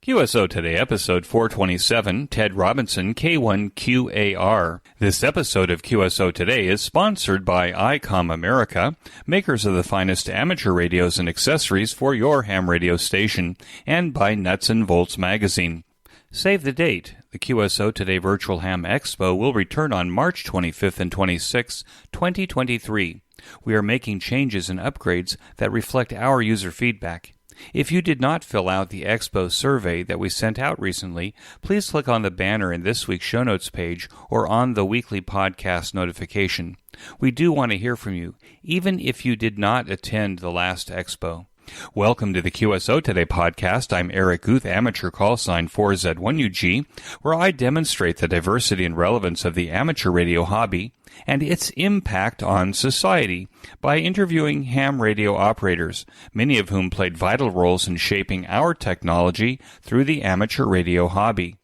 QSO Today, episode 427, Ted Robinson, K1QAR. This episode of QSO Today is sponsored by ICOM America, makers of the finest amateur radios and accessories for your ham radio station, and by Nuts and Bolts magazine. Save the date. The QSO Today Virtual Ham Expo will return on March 25th and 26th, 2023. We are making changes and upgrades that reflect our user feedback. If you did not fill out the Expo survey that we sent out recently, please click on the banner in this week's show notes page or on the weekly podcast notification. We do want to hear from you, even if you did not attend the last Expo. Welcome to the QSO Today podcast. I'm Eric Guth, amateur call sign 4Z1UG, where I demonstrate the diversity and relevance of the amateur radio hobby and its impact on society by interviewing ham radio operators, many of whom played vital roles in shaping our technology through the amateur radio hobby.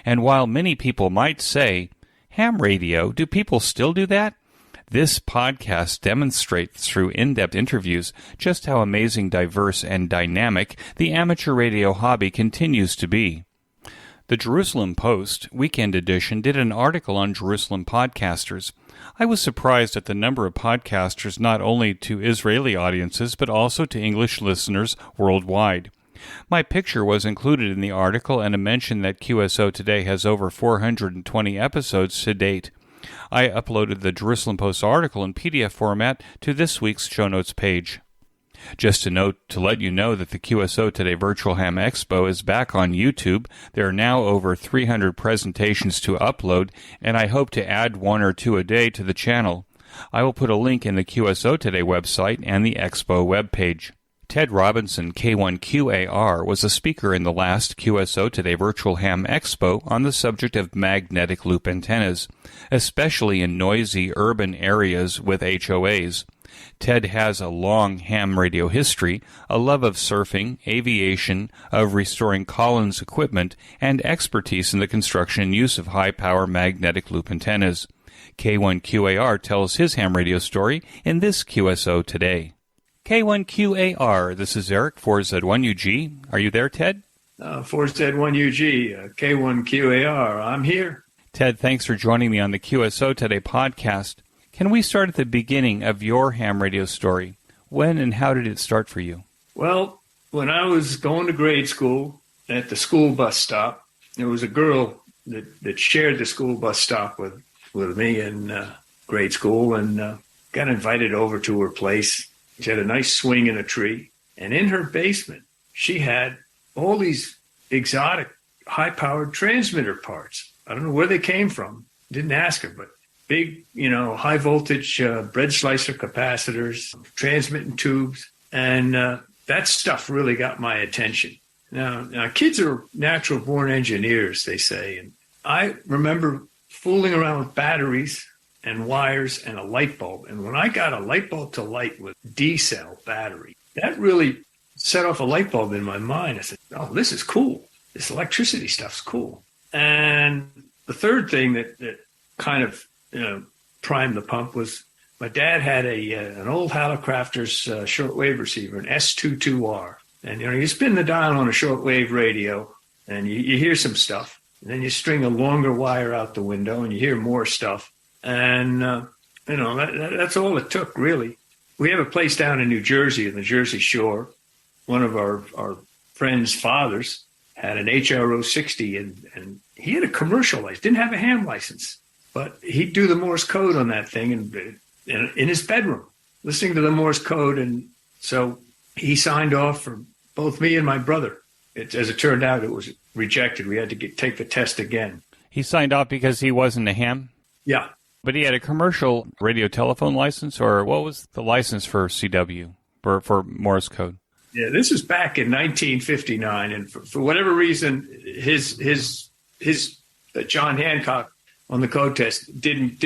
And while many people might say, ham radio, do people still do that? This podcast demonstrates through in-depth interviews just how amazing, diverse, and dynamic the amateur radio hobby continues to be. The Jerusalem Post, Weekend Edition, did an article on Jerusalem podcasters. I was surprised at the number of podcasters not only to Israeli audiences, but also to English listeners worldwide. My picture was included in the article and a mention that QSO Today has over 420 episodes to date. I uploaded the Jerusalem Post article in PDF format to this week's show notes page. Just a note to let you know that the QSO Today Virtual Ham Expo is back on YouTube. There are now over 300 presentations to upload, and I hope to add one or two a day to the channel. I will put a link in the QSO Today website and the Expo webpage. Ted Robinson, K1QAR, was a speaker in the last QSO Today Virtual Ham Expo on the subject of magnetic loop antennas, especially in noisy urban areas with HOAs. Ted has a long ham radio history, a love of surfing, aviation, of restoring Collins equipment, and expertise in the construction and use of high-power magnetic loop antennas. K1QAR tells his ham radio story in this QSO Today. K1QAR, this is Eric, 4Z1UG. Are you there, Ted? 4Z1UG, K1QAR, I'm here. Ted, thanks for joining me on the QSO Today podcast. Can we start at the beginning of your ham radio story? When and how did it start for you? Well, when I was going to grade school, at the school bus stop, there was a girl that shared the school bus stop with me in grade school, and got invited over to her place. She had a nice swing in a tree, and in her basement, she had all these exotic, high-powered transmitter parts. I don't know where they came from. Didn't ask her, but big, high-voltage bread slicer capacitors, transmitting tubes, and that stuff really got my attention. Now, kids are natural-born engineers, they say, and I remember fooling around with batteries and wires and a light bulb. And when I got a light bulb to light with D-cell battery, that really set off a light bulb in my mind. I said, oh, this is cool. This electricity stuff's cool. And the third thing that kind of primed the pump was my dad had an old Hallicrafters shortwave receiver, an S22R. And, you spin the dial on a shortwave radio and you hear some stuff. And then you string a longer wire out the window and you hear more stuff. And, that's all it took, really. We have a place down in New Jersey, in the Jersey Shore. One of our friend's fathers had an HRO 60, and he had a commercial license, didn't have a ham license. But he'd do the Morse code on that thing in his bedroom, listening to the Morse code. And so he signed off for both me and my brother. As it turned out, it was rejected. We had to take the test again. He signed off because he wasn't a ham? Yeah. But he had a commercial radio telephone license, or what was the license for CW, for Morse code? Yeah, this was back in 1959, and for whatever reason, his John Hancock on the code test didn't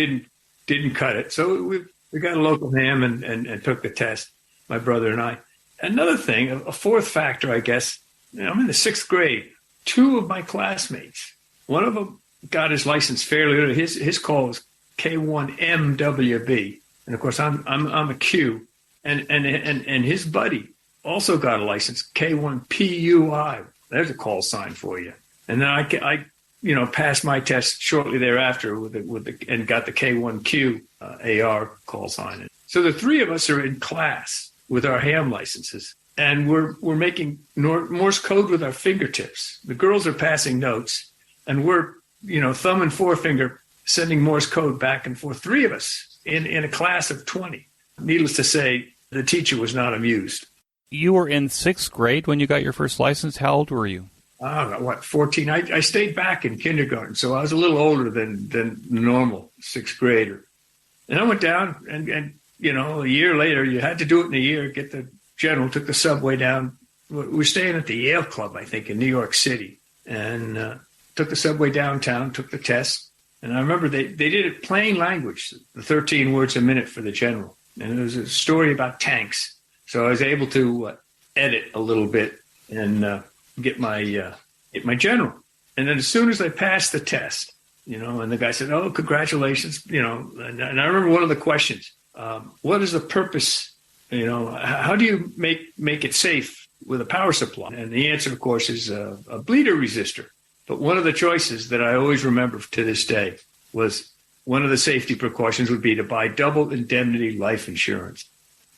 cut it. So we got a local ham and took the test, my brother and I. Another thing, a fourth factor, I guess, I'm in the sixth grade. Two of my classmates, one of them got his license fairly early. His call was K1MWB, and of course I'm a Q, and his buddy also got a license, K1PUI, There's a call sign for you. And then I passed my test shortly thereafter and got the K1QAR call sign. So the three of us are in class with our ham licenses, and we're making Morse code with our fingertips. The girls are passing notes, and we're, thumb and forefinger sending Morse code back and forth. Three of us in a class of 20. Needless to say, the teacher was not amused. You were in sixth grade when you got your first license. How old were you? I don't know, 14? I stayed back in kindergarten, so I was a little older than normal sixth grader. And I went down, and a year later, you had to do it in a year, get the general, took the subway down. We were staying at the Yale Club, I think, in New York City, and took the subway downtown, took the test. And I remember they did it plain language, the 13 words a minute for the general. And it was a story about tanks. So I was able to edit a little bit and get my general. And then as soon as I passed the test, and the guy said, "Oh, congratulations," and I remember one of the questions, what is the purpose, how do you make it safe with a power supply? And the answer, of course, is a bleeder resistor. But one of the choices that I always remember to this day was one of the safety precautions would be to buy double indemnity life insurance.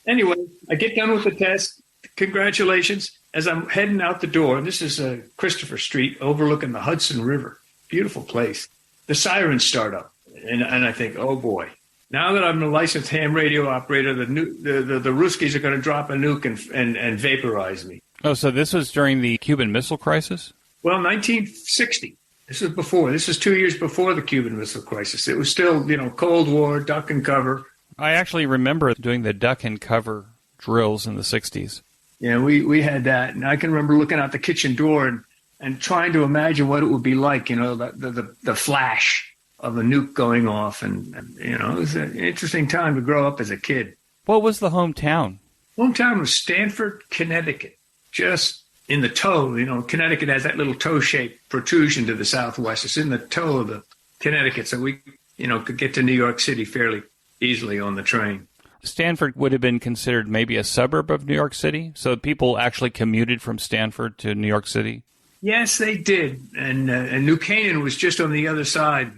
Anyway, I get done with the test. Congratulations. As I'm heading out the door, and this is Christopher Street overlooking the Hudson River. Beautiful place. The sirens start up, and I think, oh boy. Now that I'm a licensed ham radio operator, the Ruskies are going to drop a nuke and vaporize me. Oh, so this was during the Cuban Missile Crisis? Well, 1960. This is before. This is 2 years before the Cuban Missile Crisis. It was still, Cold War, duck and cover. I actually remember doing the duck and cover drills in the 60s. Yeah, we had that. And I can remember looking out the kitchen door and trying to imagine what it would be like, the flash of a nuke going off. And it was an interesting time to grow up as a kid. What was the hometown? Hometown was Stamford, Connecticut, just in the toe. Connecticut has that little toe-shaped protrusion to the southwest. It's in the toe of the Connecticut, so we, could get to New York City fairly easily on the train. Stanford would have been considered maybe a suburb of New York City, so people actually commuted from Stanford to New York City? Yes, they did, and New Canaan was just on the other side,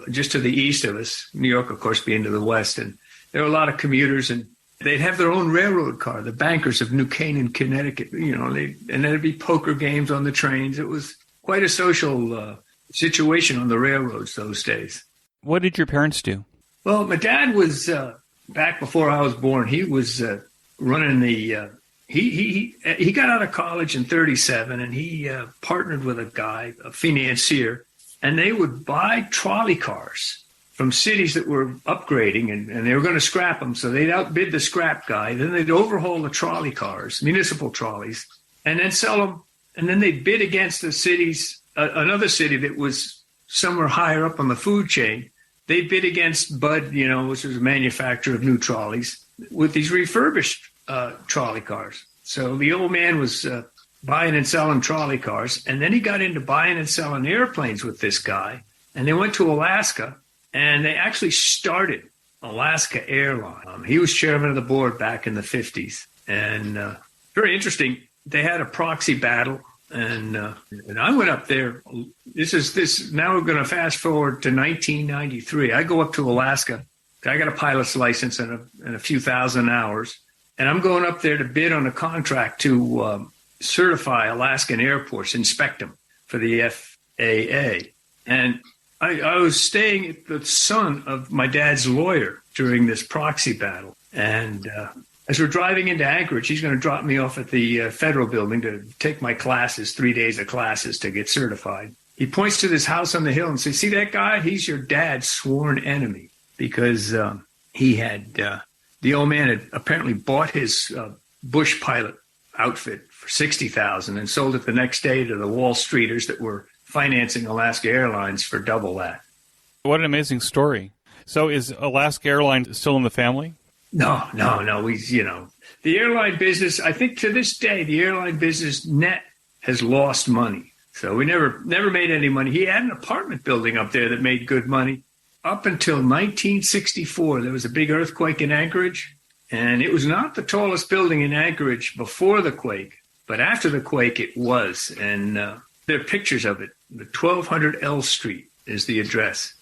just to the east of us, New York, of course, being to the west, and there were a lot of commuters, and they'd have their own railroad car, the bankers of New Canaan, Connecticut, and there'd be poker games on the trains. It was quite a social situation on the railroads those days. What did your parents do? Well, my dad was, back before I was born, he was running the, he got out of college in 1937, and he partnered with a guy, a financier, and they would buy trolley cars from cities that were upgrading, and they were going to scrap them. So they'd outbid the scrap guy. Then they'd overhaul the trolley cars, municipal trolleys, and then sell them. And then they'd bid against the cities, another city that was somewhere higher up on the food chain. They bid against Bud, which was a manufacturer of new trolleys, with these refurbished trolley cars. So the old man was buying and selling trolley cars, and then he got into buying and selling airplanes with this guy. And they went to Alaska, and they actually started Alaska Airlines. He was chairman of the board back in the 50s. And very interesting, they had a proxy battle. And I went up there. Now we're going to fast forward to 1993. I go up to Alaska. I got a pilot's license and a few thousand hours. And I'm going up there to bid on a contract to certify Alaskan airports, inspect them for the FAA. And I was staying at the son of my dad's lawyer during this proxy battle. And as we're driving into Anchorage, he's going to drop me off at the federal building to take my classes, 3 days of classes to get certified. He points to this house on the hill and says, "See that guy? He's your dad's sworn enemy," because he had, the old man had apparently bought his bush pilot outfit for $60,000 and sold it the next day to the Wall Streeters that were financing Alaska Airlines for double that. What an amazing story. So is Alaska Airlines still in the family? No. The airline business, I think to this day, the airline business net has lost money. So we never made any money. He had an apartment building up there that made good money. Up until 1964, there was a big earthquake in Anchorage, and it was not the tallest building in Anchorage before the quake, But after the quake, it was. And there are pictures of it. The 1200 L Street is the address.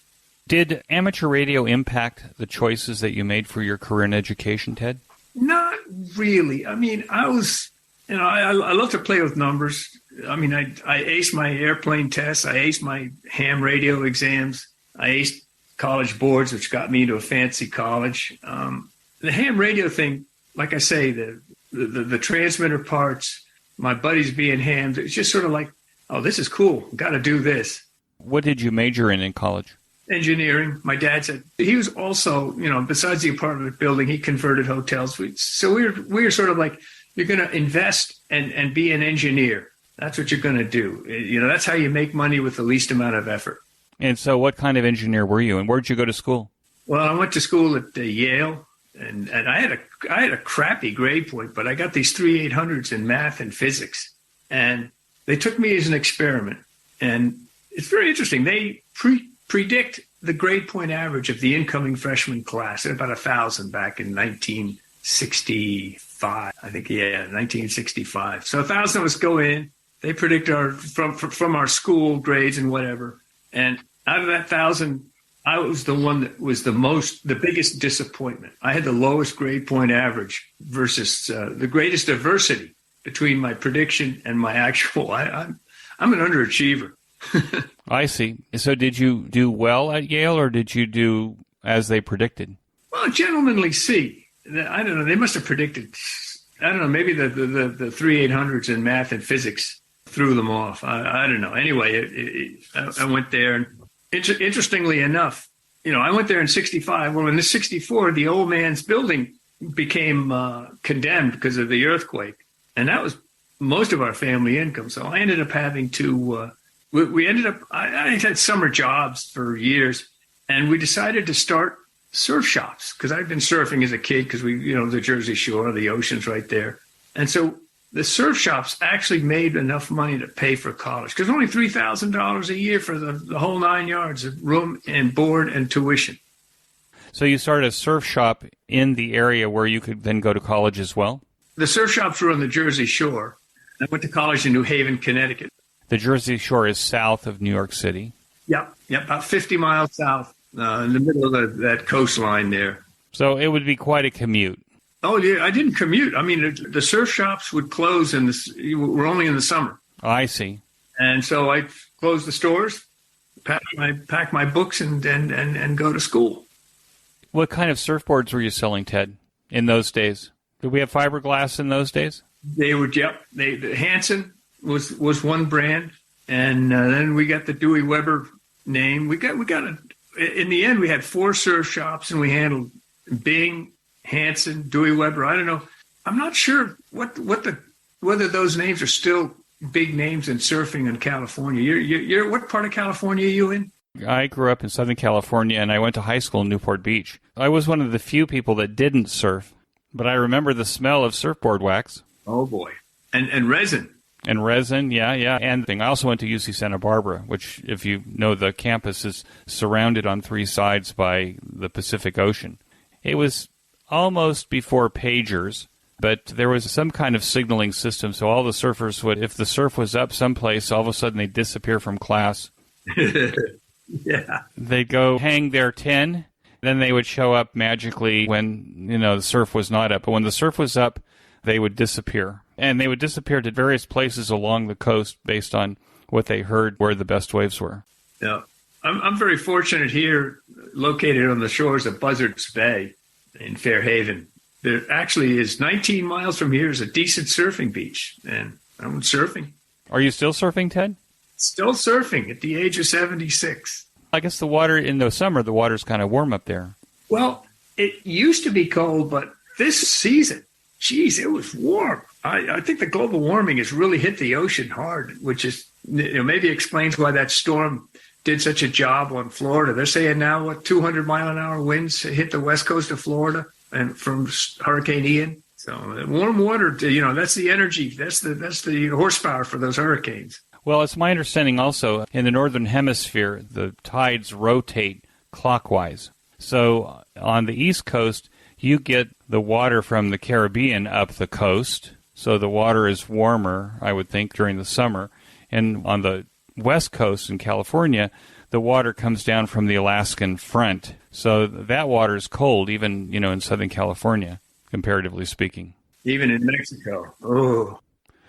Did amateur radio impact the choices that you made for your career in education, Ted? Not really. I mean, I love to play with numbers. I mean, I aced my airplane tests. I aced my ham radio exams. I aced college boards, which got me into a fancy college. The ham radio thing, like I say, the transmitter parts, my buddies being hams, it's just sort of like, oh, this is cool. Got to do this. What did you major in college? Engineering. My dad said he was also, besides the apartment building, he converted hotels. So we were sort of like, you're going to invest and be an engineer. That's what you're going to do. That's how you make money with the least amount of effort. And so what kind of engineer were you, and where did you go to school? Well, I went to school at Yale, and I had a crappy grade point, but I got these 3 800s in math and physics. And they took me as an experiment. And it's very interesting. They predict the grade point average of the incoming freshman class at about 1,000 back in 1965. I think, 1965. So 1,000 of us go in. They predict from our school grades and whatever. And out of that 1,000, I was the one that was the biggest disappointment. I had the lowest grade point average versus the greatest diversity between my prediction and my actual. I'm an underachiever. I see. So did you do well at Yale, or did you do as they predicted? Well, gentlemanly C. I don't know. They must have predicted, I don't know, maybe the 3 800s in math and physics threw them off. I don't know. Anyway, I went there. And interestingly enough, I went there in 65. Well, in the 64, the old man's building became condemned because of the earthquake. And that was most of our family income. So I ended up having to... I had summer jobs for years, and we decided to start surf shops because I'd been surfing as a kid because the Jersey Shore, the ocean's right there. And so the surf shops actually made enough money to pay for college because only $3,000 a year for the whole 9 yards of room and board and tuition. So you started a surf shop in the area where you could then go to college as well? The surf shops were on the Jersey Shore. I went to college in New Haven, Connecticut. The Jersey Shore is south of New York City. Yep, about 50 miles south, in the middle of that coastline there. So it would be quite a commute. Oh, yeah, I didn't commute. I mean, the surf shops would close we're only in the summer. I see. And so I closed the stores, pack my books, and go to school. What kind of surfboards were you selling, Ted, in those days? Did we have fiberglass in those days? They were, yep. The Hansen was one brand, and then we got the Dewey Weber name. In the end, we had 4 surf shops, and we handled Bing, Hansen, Dewey Weber. I don't know. I'm not sure whether those names are still big names in surfing in California. You're what part of California are you in? I grew up in Southern California, and I went to high school in Newport Beach. I was one of the few people that didn't surf, but I remember the smell of surfboard wax. Oh, boy. And resin. And resin, yeah. And I also went to UC Santa Barbara, which, if you know, the campus is surrounded on 3 sides by the Pacific Ocean. It was almost before pagers, but there was some kind of signaling system, so all the surfers would, if the surf was up someplace, all of a sudden they'd disappear from class. Yeah. They'd go hang their tin, then they would show up magically when, the surf was not up. But when the surf was up, they would disappear. And they would disappear to various places along the coast based on what they heard where the best waves were. Yeah. I'm very fortunate here, located on the shores of Buzzards Bay in Fairhaven. There actually is 19 miles from here is a decent surfing beach, and I'm surfing. Are you still surfing, Ted? Still surfing at the age of 76. I guess the water in the summer, the water's kind of warm up there. Well, it used to be cold, but this season, geez, it was warm. I think the global warming has really hit the ocean hard, which is maybe explains why that storm did such a job on Florida. They're saying now 200-mile-an-hour winds hit the west coast of Florida and from Hurricane Ian. So warm water, that's the energy, that's the horsepower for those hurricanes. Well, it's my understanding also in the northern hemisphere, the tides rotate clockwise. So on the east coast, you get the water from the Caribbean up the coast. So the water is warmer, I would think, during the summer. And on the west coast in California, the water comes down from the Alaskan front. So that water is cold, even, in Southern California, comparatively speaking. Even in Mexico. Oh.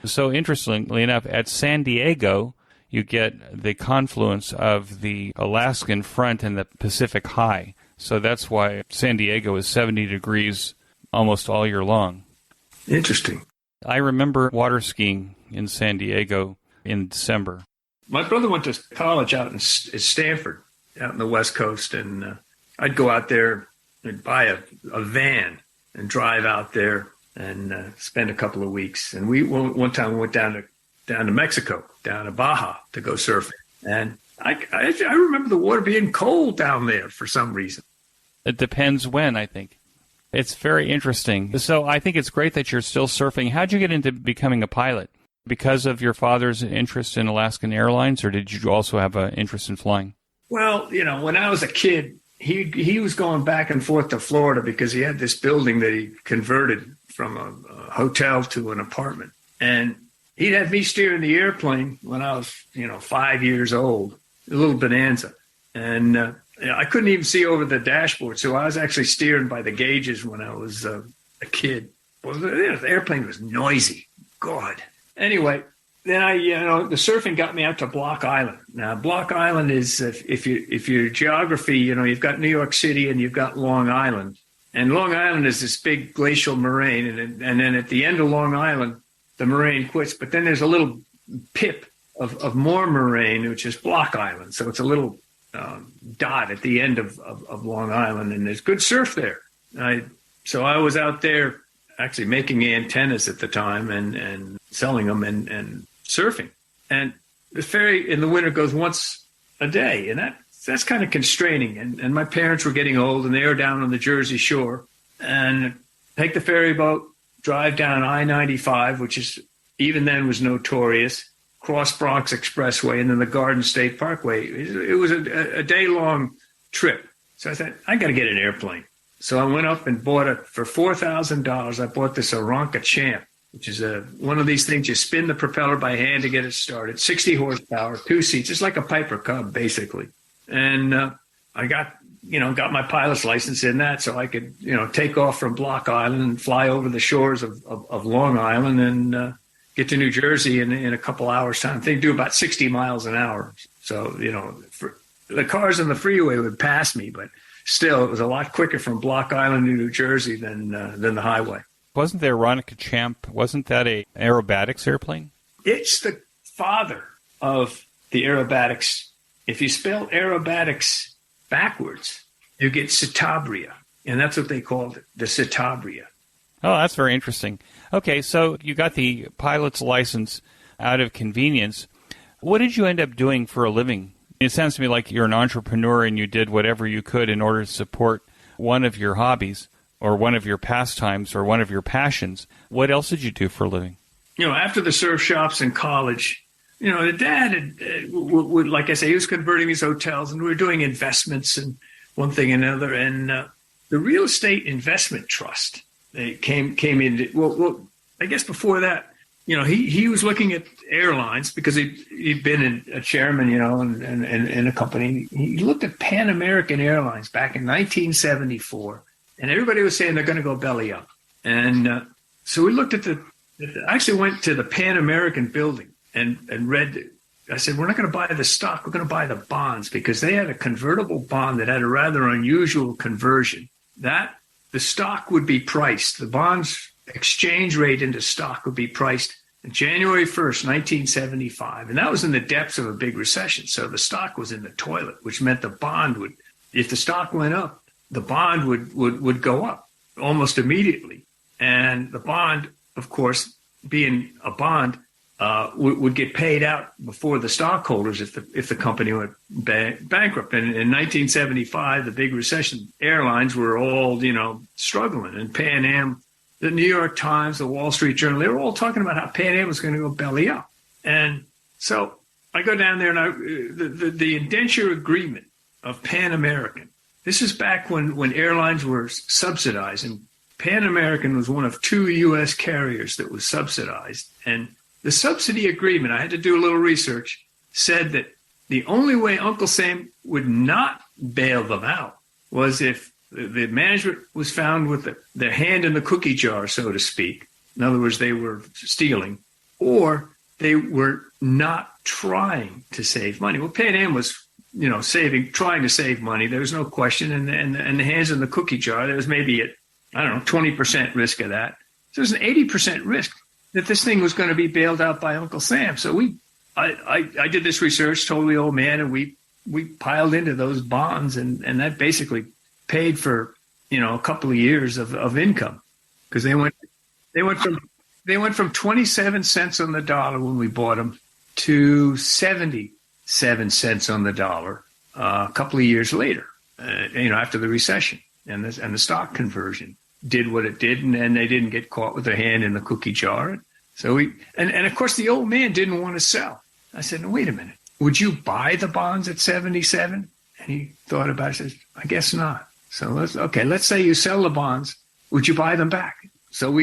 So interestingly enough, at San Diego, you get the confluence of the Alaskan front and the Pacific high. So that's why San Diego is 70 degrees almost all year long. Interesting. I remember water skiing in San Diego in December. My brother went to college out in Stanford, out in the West Coast, and I'd go out there and buy a van and drive out there and spend a couple of weeks. And one time we went down to Mexico, down to Baja, to go surfing. And I remember the water being cold down there for some reason. It depends when, I think. It's very interesting. So I think it's great that you're still surfing. How'd you get into becoming a pilot? Because of your father's interest in Alaskan Airlines, or did you also have an interest in flying? Well, when I was a kid, he was going back and forth to Florida because he had this building that he converted from a hotel to an apartment. And he'd have me steering the airplane when I was, 5 years old, a little Bonanza. And I couldn't even see over the dashboard, so I was actually steering by the gauges when I was a kid. Well, the airplane was noisy. God. Anyway, then the surfing got me out to Block Island. Now, Block Island is, if your geography, you've got New York City and you've got Long Island. And Long Island is this big glacial moraine. And then at the end of Long Island, the moraine quits. But then there's a little pip of more moraine, which is Block Island. So it's a little dot at the end of Long Island. And there's good surf there. So I was out there actually making antennas at the time and selling them and surfing. And the ferry in the winter goes once a day, and that's kind of constraining. And my parents were getting old, and they were down on the Jersey Shore. And take the ferry boat, drive down I-95, which is even then was notorious, cross Bronx Expressway, and then the Garden State Parkway. It was a day-long trip. So I said, I got to get an airplane. So I went up and bought it for $4,000. I bought this Aranca Champ, which is one of these things you spin the propeller by hand to get it started. 60 horsepower, 2 seats. It's like a Piper Cub, basically. And I got my pilot's license in that, so I could, take off from Block Island and fly over the shores of Long Island and get to New Jersey in a couple hours' time. They do about 60 miles an hour. So, the cars on the freeway would pass me, but still, it was a lot quicker from Block Island to New Jersey than the highway. Wasn't the Aranca Champ, wasn't that an aerobatics airplane? It's the father of the aerobatics. If you spell aerobatics backwards, you get Citabria, and that's what they called it, the Citabria. Oh, that's very interesting. Okay, so you got the pilot's license out of convenience. What did you end up doing for a living? It sounds to me like you're an entrepreneur and you did whatever you could in order to support one of your hobbies or one of your pastimes or one of your passions. What else did you do for a living? After the surf shops in college, the dad would, like I say, he was converting these hotels and we were doing investments and one thing and another. And the real estate investment trust, they came in. Well, I guess before that, he was looking at airlines because he'd been a chairman, in a company. He looked at Pan American Airlines back in 1974, and everybody was saying they're going to go belly up. And so we looked at I actually went to the Pan American building and read. I said, we're not going to buy the stock, we're going to buy the bonds, because they had a convertible bond that had a rather unusual conversion. That the stock would be priced, the bonds exchange rate into stock would be priced January 1st, 1975. And that was in the depths of a big recession. So the stock was in the toilet, which meant the bond would, if the stock went up, the bond would go up almost immediately. And the bond, of course, being a bond, would get paid out before the stockholders if the company went bankrupt. And in 1975, the big recession, airlines were all, struggling. And Pan Am, the New York Times, the Wall Street Journal, they were all talking about how Pan Am was going to go belly up. And so I go down there and the indenture agreement of Pan American, this is back when airlines were subsidized. And Pan American was one of 2 U.S. carriers that was subsidized. And the subsidy agreement, I had to do a little research, said that the only way Uncle Sam would not bail them out was if the management was found with their hand in the cookie jar, so to speak. In other words, they were stealing, or they were not trying to save money. Well, Pan Am was, trying to save money. There was no question. And the hands in the cookie jar, there was maybe 20% risk of that. So there's an 80% risk that this thing was going to be bailed out by Uncle Sam. So I did this research, told the old man, and we piled into those bonds, and that basically paid for, a couple of years of income, because they went from 27 cents on the dollar when we bought them to 77 cents on the dollar a couple of years later, after the recession and the stock conversion did what it did, and they didn't get caught with their hand in the cookie jar. So and of course the old man didn't want to sell. I said, no, wait a minute. Would you buy the bonds at 77? And he thought about it, says, I guess not. So let's say you sell the bonds. Would you buy them back? So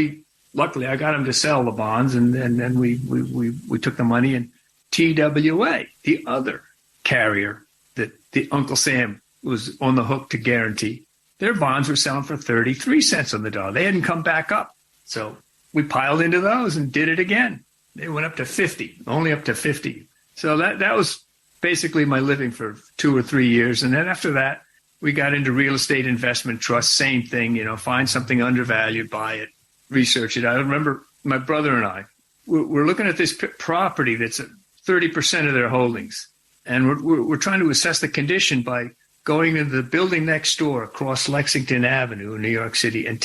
luckily I got him to sell the bonds, and then we took the money, and TWA, the other carrier that the Uncle Sam was on the hook to guarantee, their bonds were selling for 33 cents on the dollar. They hadn't come back up. So we piled into those and did it again. They went up to 50, only up to 50. So that was basically my living for 2 or 3 years. And then after that, we got into real estate investment trusts, same thing, find something undervalued, buy it, research it. I remember my brother and I, we're looking at this property that's 30% of their holdings. And we're trying to assess the condition by going into the building next door across Lexington Avenue in New York City and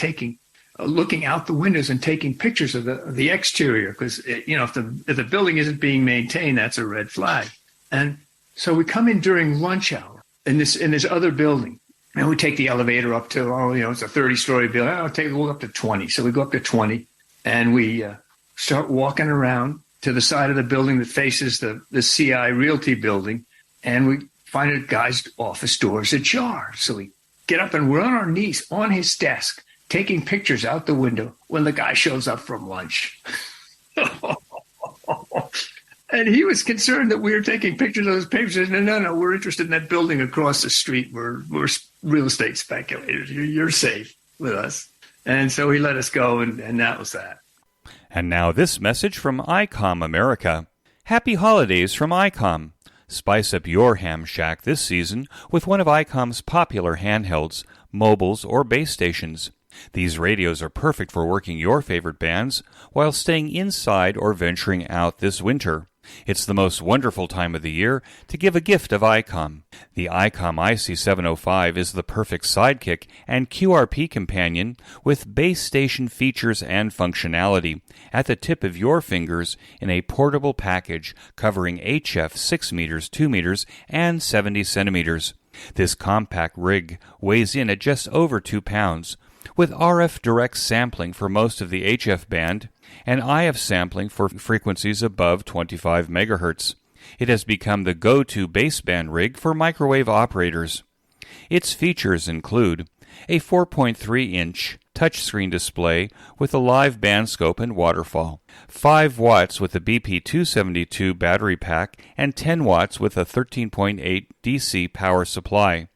looking out the windows and taking pictures of the exterior, because if the building isn't being maintained, that's a red flag. And so we come in during lunch hour in this other building, and we take the elevator up to it's a 30-story building. We'll go up to 20. So we go up to 20, and we start walking around to the side of the building that faces the CI Realty building, and we find a guy's office door is ajar. So we get up and we're on our knees on his desk, taking pictures out the window when the guy shows up from lunch. And he was concerned that we were taking pictures of those papers. He said, no, we're interested in that building across the street. We're real estate speculators. You're safe with us. And so he let us go, and that was that. And now this message from ICOM America. Happy holidays from ICOM. Spice up your ham shack this season with one of ICOM's popular handhelds, mobiles, or base stations. These radios are perfect for working your favorite bands while staying inside or venturing out this winter. It's the most wonderful time of the year to give a gift of ICOM. The ICOM IC705 is the perfect sidekick and QRP companion with base station features and functionality at the tip of your fingers in a portable package covering HF 6 meters, 2 meters, and 70 centimeters. This compact rig weighs in at just over 2 pounds, with RF direct sampling for most of the HF band and IF sampling for frequencies above 25 megahertz. It has become the go-to baseband rig for microwave operators. Its features include a 4.3-inch touchscreen display with a live band scope and waterfall, 5 watts with a BP272 battery pack, and 10 watts with a 13.8 DC power supply,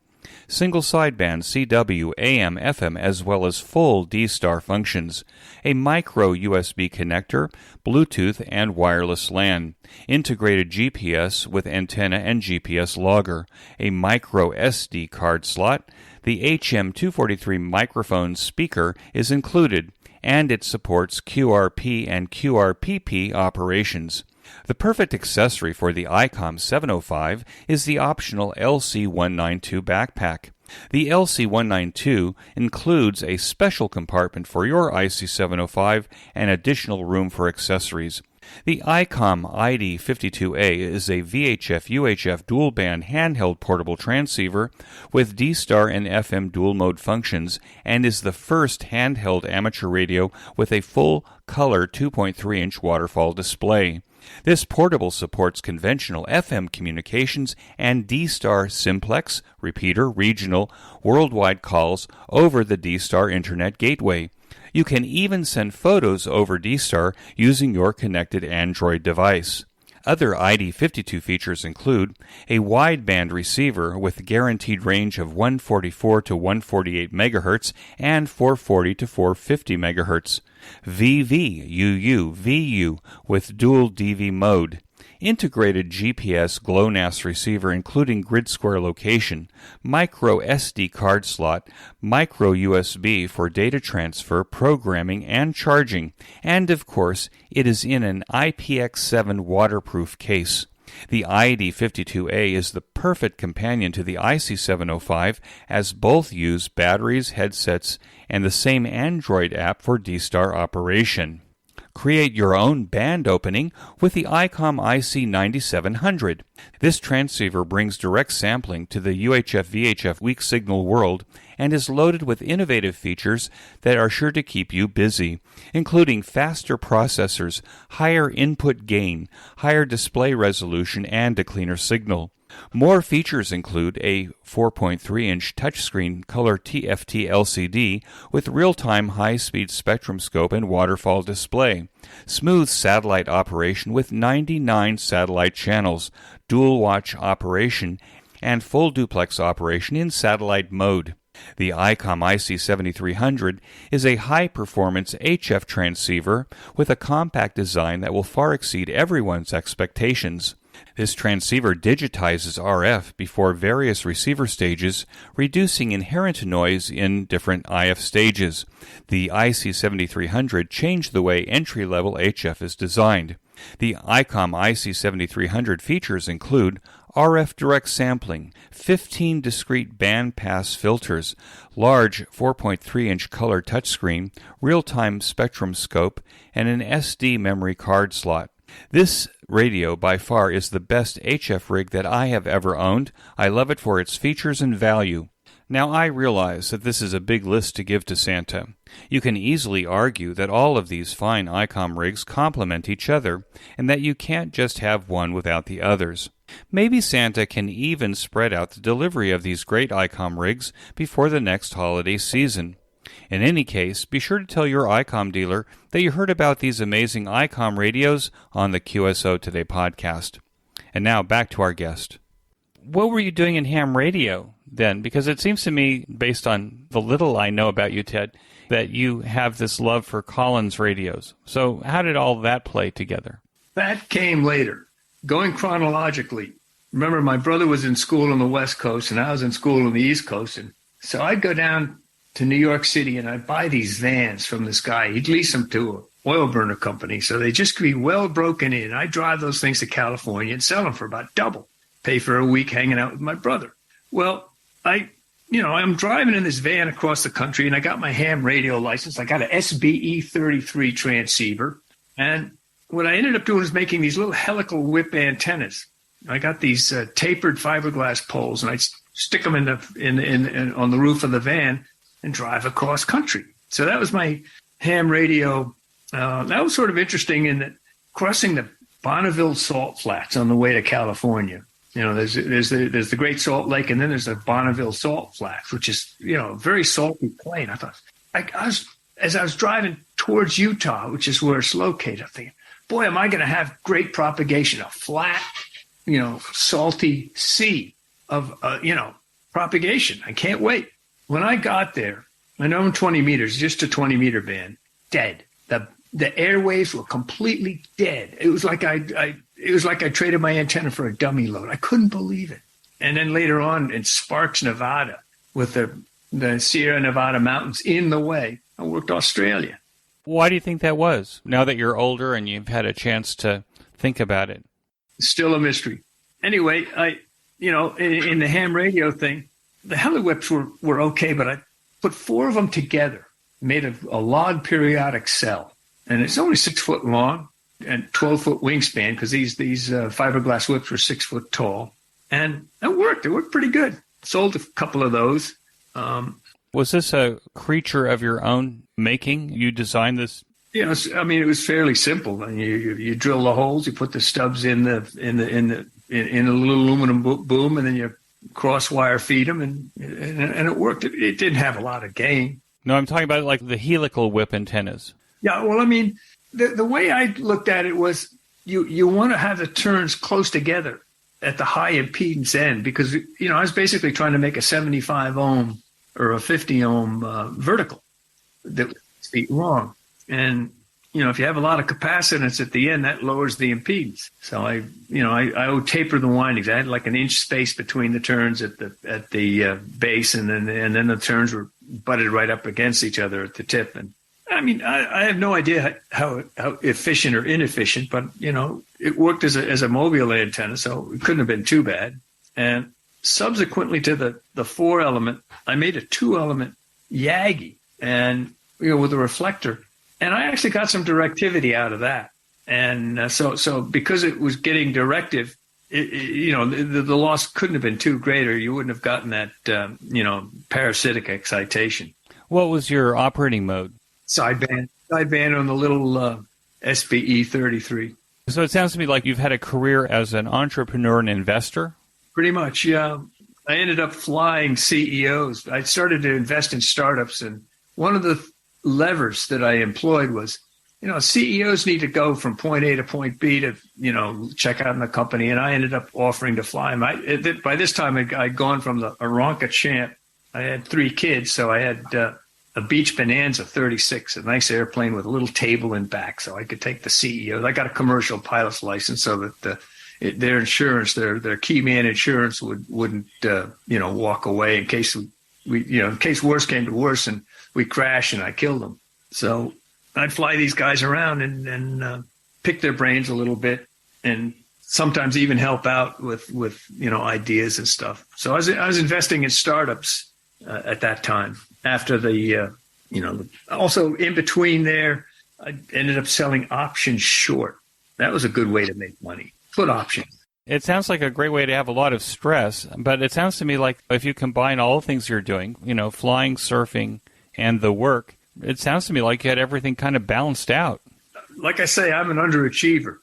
single sideband CW, AM, FM, as well as full D-Star functions, a micro USB connector, Bluetooth, and wireless LAN, integrated GPS with antenna and GPS logger, a micro SD card slot. The HM243 microphone speaker is included, and it supports QRP and QRPP operations. The perfect accessory for the ICOM 705 is the optional LC192 backpack. The LC192 includes a special compartment for your IC705 and additional room for accessories. The ICOM ID52A is a VHF-UHF dual-band handheld portable transceiver with D-Star and FM dual-mode functions and is the first handheld amateur radio with a full-color 2.3-inch waterfall display. This portable supports conventional FM communications and D-Star simplex, repeater, regional, worldwide calls over the D-Star Internet Gateway. You can even send photos over D-Star using your connected Android device. Other ID52 features include a wideband receiver with guaranteed range of 144 to 148 MHz and 440 to 450 MHz, VV, UU, VU with dual DV mode, integrated GPS GLONASS receiver including grid square location, micro SD card slot, micro USB for data transfer, programming, and charging, and of course, it is in an IPX7 waterproof case. The ID52A is the perfect companion to the IC705 as both use batteries, headsets, and the same Android app for D-Star operation. Create your own band opening with the ICOM IC9700. This transceiver brings direct sampling to the UHF-VHF weak signal world and is loaded with innovative features that are sure to keep you busy, including faster processors, higher input gain, higher display resolution, and a cleaner signal. More features include a 4.3-inch touchscreen color TFT LCD with real-time high-speed spectrum scope and waterfall display, smooth satellite operation with 99 satellite channels, dual-watch operation, and full duplex operation in satellite mode. The ICOM IC7300 is a high-performance HF transceiver with a compact design that will far exceed everyone's expectations. This transceiver digitizes RF before various receiver stages, reducing inherent noise in different IF stages. The IC7300 changed the way entry-level HF is designed. The ICOM IC7300 features include RF direct sampling, 15 discrete bandpass filters, large 4.3-inch color touchscreen, real-time spectrum scope, and an SD memory card slot. This radio by far is the best HF rig that I have ever owned. I love it for its features and value. Now I realize that this is a big list to give to Santa. You can easily argue that all of these fine ICOM rigs complement each other, and that you can't just have one without the others. Maybe Santa can even spread out the delivery of these great ICOM rigs before the next holiday season. In any case, be sure to tell your ICOM dealer that you heard about these amazing ICOM radios on the QSO Today podcast. And now back to our guest. What were you doing in ham radio then? Because it seems to me, based on the little I know about you, Ted, that you have this love for Collins radios. So how did all that play together? That came later. Going chronologically, remember my brother was in school on the West Coast and I was in school on the East Coast. And so I'd go down to New York City and I'd buy these vans from this guy. He'd lease them to an oil burner company. So they just could be well broken in. I'd drive those things to California and sell them for about double. Pay for a week hanging out with my brother. Well, I'm driving in this van across the country and I got my ham radio license. I got an SBE 33 transceiver. And what I ended up doing is making these little helical whip antennas. I got these tapered fiberglass poles and I'd stick them on the roof of the van and drive across country. So that was my ham radio. That was sort of interesting in that crossing the Bonneville Salt Flats on the way to California. You know, there's the Great Salt Lake, and then there's the Bonneville Salt Flats, which is, a very salty plain. I thought, as I was driving towards Utah, which is where it's located, I'm thinking, boy, am I going to have great propagation, a flat, salty sea of, propagation. I can't wait. When I got there, I know I'm 20 meters, just a 20-meter band, dead. The airwaves were completely dead. It was like I traded my antenna for a dummy load. I couldn't believe it. And then later on in Sparks, Nevada, with the Sierra Nevada mountains in the way, I worked Australia. Why do you think that was, now that you're older and you've had a chance to think about it? Still a mystery. Anyway, in the ham radio thing, the heli-whips were okay, but I put 4 of them together, made a log periodic cell. And it's only 6 foot long and 12-foot wingspan because these fiberglass whips were 6 foot tall. And it worked. It worked pretty good. Sold a couple of those. Was this a creature of your own making? You designed this? It was fairly simple. You drill the holes, you put the stubs in a little aluminum boom, and then you cross wire feed them, and it worked. It didn't have a lot of gain. No, I'm talking about like the helical whip antennas. Yeah, well, I mean, the way I looked at it was you want to have the turns close together at the high impedance end because, I was basically trying to make a 75 ohm or a 50 ohm vertical that was 6 feet long. And, if you have a lot of capacitance at the end, that lowers the impedance. So I would taper the windings. I had like an inch space between the turns at the base, and then the turns were butted right up against each other at the tip. And I mean, I have no idea how efficient or inefficient, but it worked as a mobile antenna, so it couldn't have been too bad. And subsequently to the 4-element, I made a 2-element Yagi, and with a reflector. And I actually got some directivity out of that. And so because it was getting directive, the loss couldn't have been too great, or you wouldn't have gotten that, parasitic excitation. What was your operating mode? Sideband on the little SBE 33. So it sounds to me like you've had a career as an entrepreneur and investor. Pretty much, yeah. I ended up flying CEOs. I started to invest in startups, and one of the levers that I employed was, CEOs need to go from point A to point B to, check out in the company. And I ended up offering to fly them. By this time, I'd gone from the Aranca Champ. I had 3 kids, so I had a Beach Bonanza 36, a nice airplane with a little table in back, so I could take the CEOs. I got a commercial pilot's license so that their insurance, their key man insurance wouldn't walk away in case in case worse came to worse and we crashed and I killed them. So I'd fly these guys around and pick their brains a little bit, and sometimes even help out with ideas and stuff. So I was investing in startups at that time. After also in between there, I ended up selling options short. That was a good way to make money. Put options. It sounds like a great way to have a lot of stress, but it sounds to me like if you combine all the things you're doing, flying, surfing, and the work, it sounds to me like you had everything kind of balanced out. Like I say, I'm an underachiever.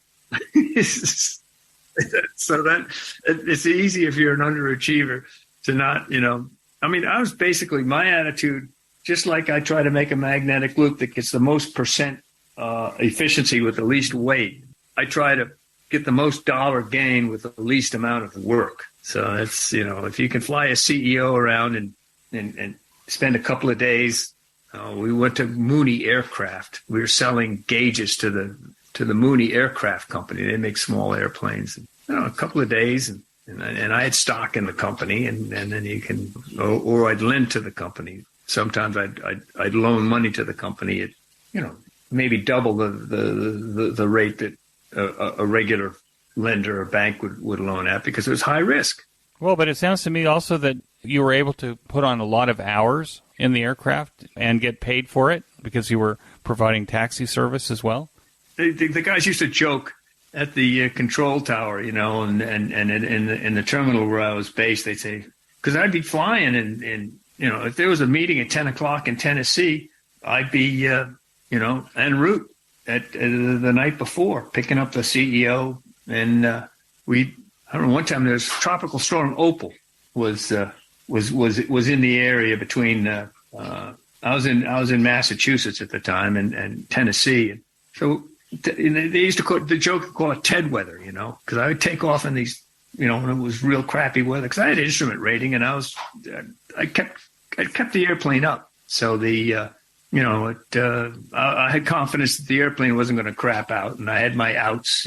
So that it's easy if you're an underachiever to not, I was basically, my attitude, just like I try to make a magnetic loop that gets the most percent efficiency with the least weight, I try to get the most dollar gain with the least amount of work. So that's, if you can fly a CEO around and spend a couple of days, we went to Mooney Aircraft. We were selling gauges to the Mooney Aircraft Company. They make small airplanes. A couple of days, and I had stock in the company, and then you can, or I'd lend to the company. Sometimes I'd loan money to the company at, maybe double the rate that a regular lender or bank would loan at, because it was high risk. Well, but it sounds to me also that you were able to put on a lot of hours in the aircraft and get paid for it because you were providing taxi service as well. The guys used to joke at the control tower, and in the terminal where I was based, they'd say, because I'd be flying and if there was a meeting at 10 o'clock in Tennessee, I'd be, en route at the night before, picking up the CEO. And I don't know, one time there was Tropical Storm Opal was in the area between, I was in Massachusetts at the time and Tennessee. And so they used to call it Ted weather, because I would take off in these, when it was real crappy weather, because I had instrument rating and I kept the airplane up. So I had confidence that the airplane wasn't going to crap out, and I had my outs,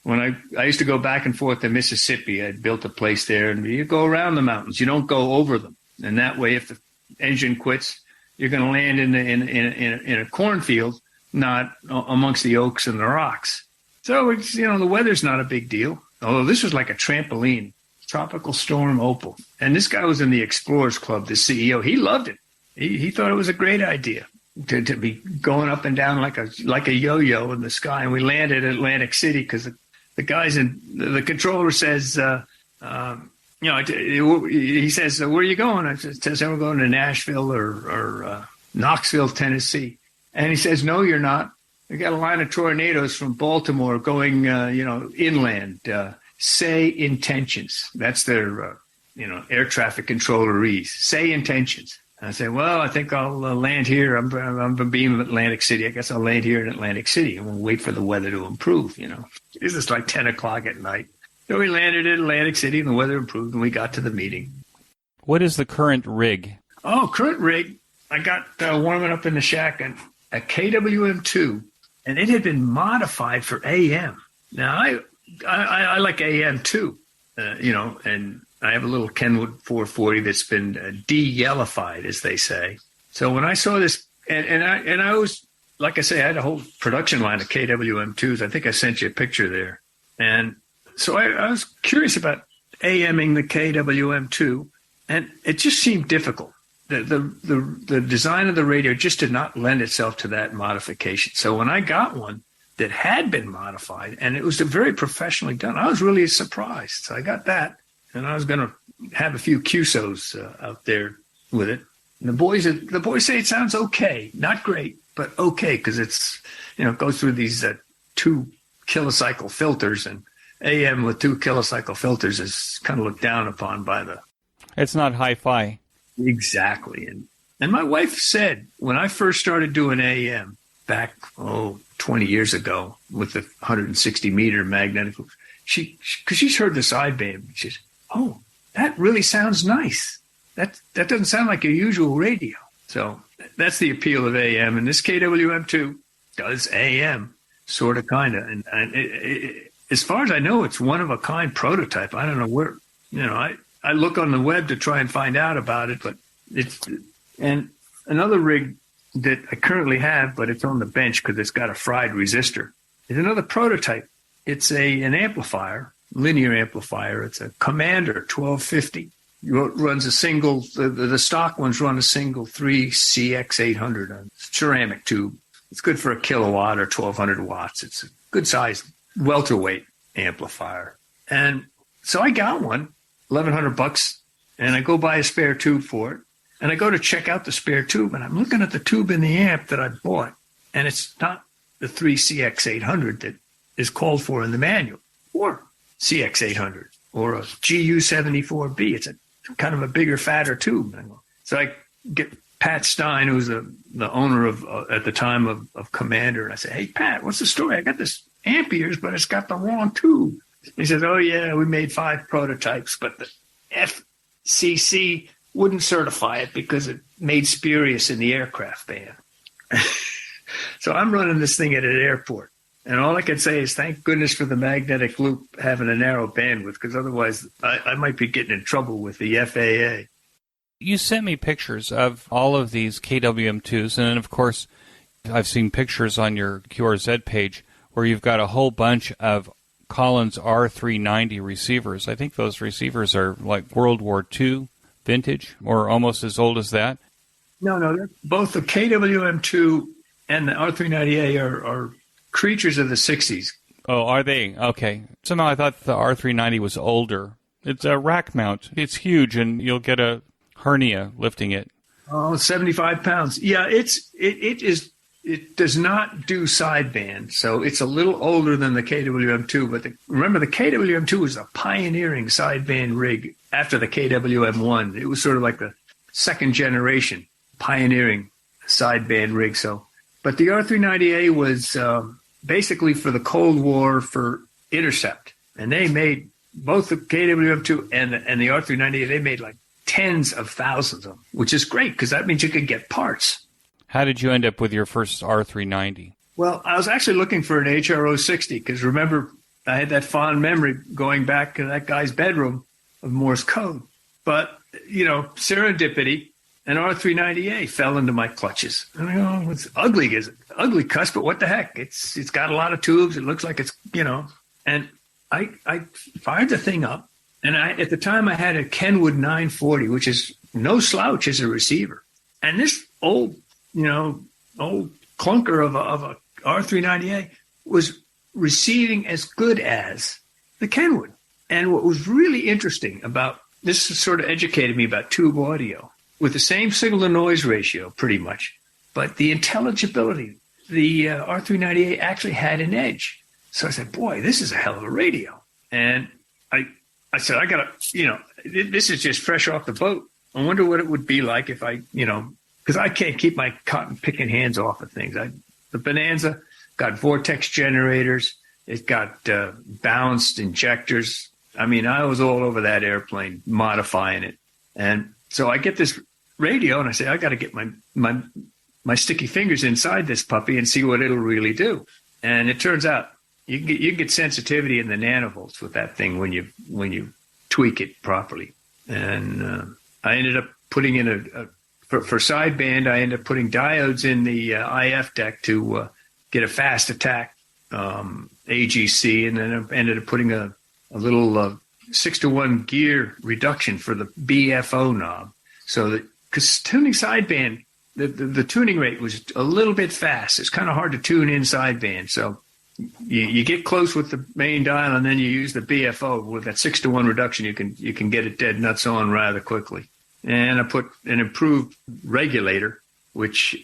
When I used to go back and forth to Mississippi, I'd built a place there, and you go around the mountains, you don't go over them. And that way, if the engine quits, you're going to land in a cornfield, not amongst the oaks and the rocks. So it's, the weather's not a big deal. Although this was like a trampoline, Tropical Storm Opal. And this guy was in the Explorers Club, the CEO. He loved it. He thought it was a great idea to be going up and down like a yo-yo in the sky. And we landed at Atlantic City because the guys the controller says, he says, where are you going? I says, we're going to Nashville or Knoxville, Tennessee. And he says, no, you're not. We got a line of tornadoes from Baltimore going, inland. Say intentions. That's their, air traffic controllerese. Say intentions. I said, well, I think I'll land here. I'm going to be in Atlantic City. I guess I'll land here in Atlantic City and we'll wait for the weather to improve, This is like 10 o'clock at night. So we landed in Atlantic City and the weather improved and we got to the meeting. What is the current rig? Oh, current rig. I got warming up in the shack a KWM2, and it had been modified for AM. Now, I like AM too, and I have a little Kenwood 440 that's been de-yellowified, as they say. So when I saw this, and I was, like I say, I had a whole production line of KWM2s. I think I sent you a picture there. And so I was curious about AMing the KWM2, and it just seemed difficult. The design of the radio just did not lend itself to that modification. So when I got one that had been modified, and it was very professionally done, I was really surprised. So I got that. And I was going to have a few QSOs out there with it. And the boys say it sounds okay, not great, but okay, because it's it goes through these 2 kilocycle filters, and AM with 2 kilocycle filters is kind of looked down upon by the. It's not hi-fi. Exactly, and my wife said when I first started doing AM back 20 years ago with the 160 meter magnetic, because she's heard the sideband, she says, "Oh, that really sounds nice. That doesn't sound like your usual radio." So that's the appeal of AM. And this KWM2 does AM, sort of, kind of. And as far as I know, it's one of a kind prototype. I don't know where, I look on the web to try and find out about it, but and another rig that I currently have, but it's on the bench because it's got a fried resistor, is another prototype. It's an amplifier. Linear amplifier. It's a Commander 1250. It runs a single, the stock ones run a single 3CX800 on ceramic tube. It's good for a kilowatt or 1200 watts. It's a good size welterweight amplifier. And so I got one, $1,100, and I go buy a spare tube for it. And I go to check out the spare tube, and I'm looking at the tube in the amp that I bought, and it's not the 3CX800 that is called for in the manual, or CX800 or a GU74B. It's a kind of a bigger, fatter tube. So I get Pat Stein, who was the owner of at the time of Commander, and I say, "Hey, Pat, what's the story? I got this amp ears, but it's got the wrong tube." He says, "Oh yeah, we made 5 prototypes, but the FCC wouldn't certify it because it made spurious in the aircraft ban." So I'm running this thing at an airport. And all I can say is thank goodness for the magnetic loop having a narrow bandwidth, because otherwise I might be getting in trouble with the FAA. You sent me pictures of all of these KWM2s, and then, of course, I've seen pictures on your QRZ page where you've got a whole bunch of Collins R390 receivers. I think those receivers are like World War II vintage or almost as old as that. No, both the KWM2 and the R390A are creatures of the 60s. Oh, are they? Okay. Somehow I thought the R390 was older. It's a rack mount. It's huge, and you'll get a hernia lifting it. Oh, 75 pounds. Yeah, it does not do sideband, so it's a little older than the KWM2. But remember, the KWM2 was a pioneering sideband rig after the KWM1. It was sort of like the second generation pioneering sideband rig. But the R390A was basically for the Cold War for intercept, and they made both the KWM2 and the R390A. They made like tens of thousands of them, which is great because that means you could get parts. How did you end up with your first R390? Well, I was actually looking for an HRO 60 because remember, I had that fond memory going back to that guy's bedroom of Morse code. But, serendipity, an R390A fell into my clutches. And I go, it's ugly, is it? Ugly cuss, but what the heck? It's got a lot of tubes. It looks like it's, And I fired the thing up. And at the time I had a Kenwood 940, which is no slouch as a receiver. And this old clunker of a R390A was receiving as good as the Kenwood. And what was really interesting about this sort of educated me about tube audio with the same signal to noise ratio, pretty much, but the intelligibility, the R390A actually had an edge. So I said, boy, this is a hell of a radio. And I said, I got to, this is just fresh off the boat. I wonder what it would be like if I, because I can't keep my cotton picking hands off of things. The Bonanza got vortex generators. It got balanced injectors. I mean, I was all over that airplane modifying it. And so I get this radio and I say, I got to get my sticky fingers inside this puppy and see what it'll really do. And it turns out you can get sensitivity in the nanovolts with that thing when you tweak it properly. And I ended up putting in for sideband, I ended up putting diodes in the IF deck to get a fast attack AGC, and then I ended up putting a little 6-to-1 gear reduction for the BFO knob. So that, because tuning sideband, the tuning rate was a little bit fast. It's kind of hard to tune in sideband. So you get close with the main dial, and then you use the BFO with that 6-to-1 reduction. You can get it dead nuts on rather quickly. And I put an improved regulator, which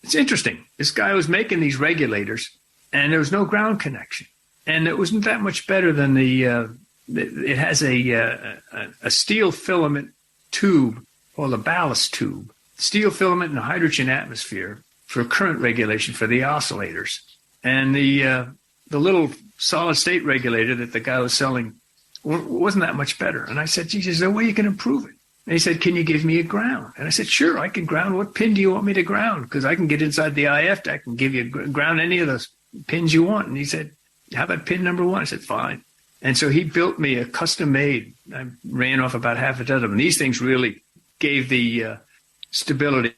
it's interesting. This guy was making these regulators, and there was no ground connection, and it wasn't that much better than it has a steel filament tube, or the ballast tube, steel filament and a hydrogen atmosphere for current regulation for the oscillators. And the little solid state regulator that the guy was selling wasn't that much better. And I said, geez, is there a way you can improve it? And he said, can you give me a ground? And I said, sure, I can ground. What pin do you want me to ground? Because I can get inside the IF deck and give you ground any of those pins you want. And he said, how about pin number 1? I said, fine. And so he built me a custom made. I ran off about half a dozen of them. These things really gave the stability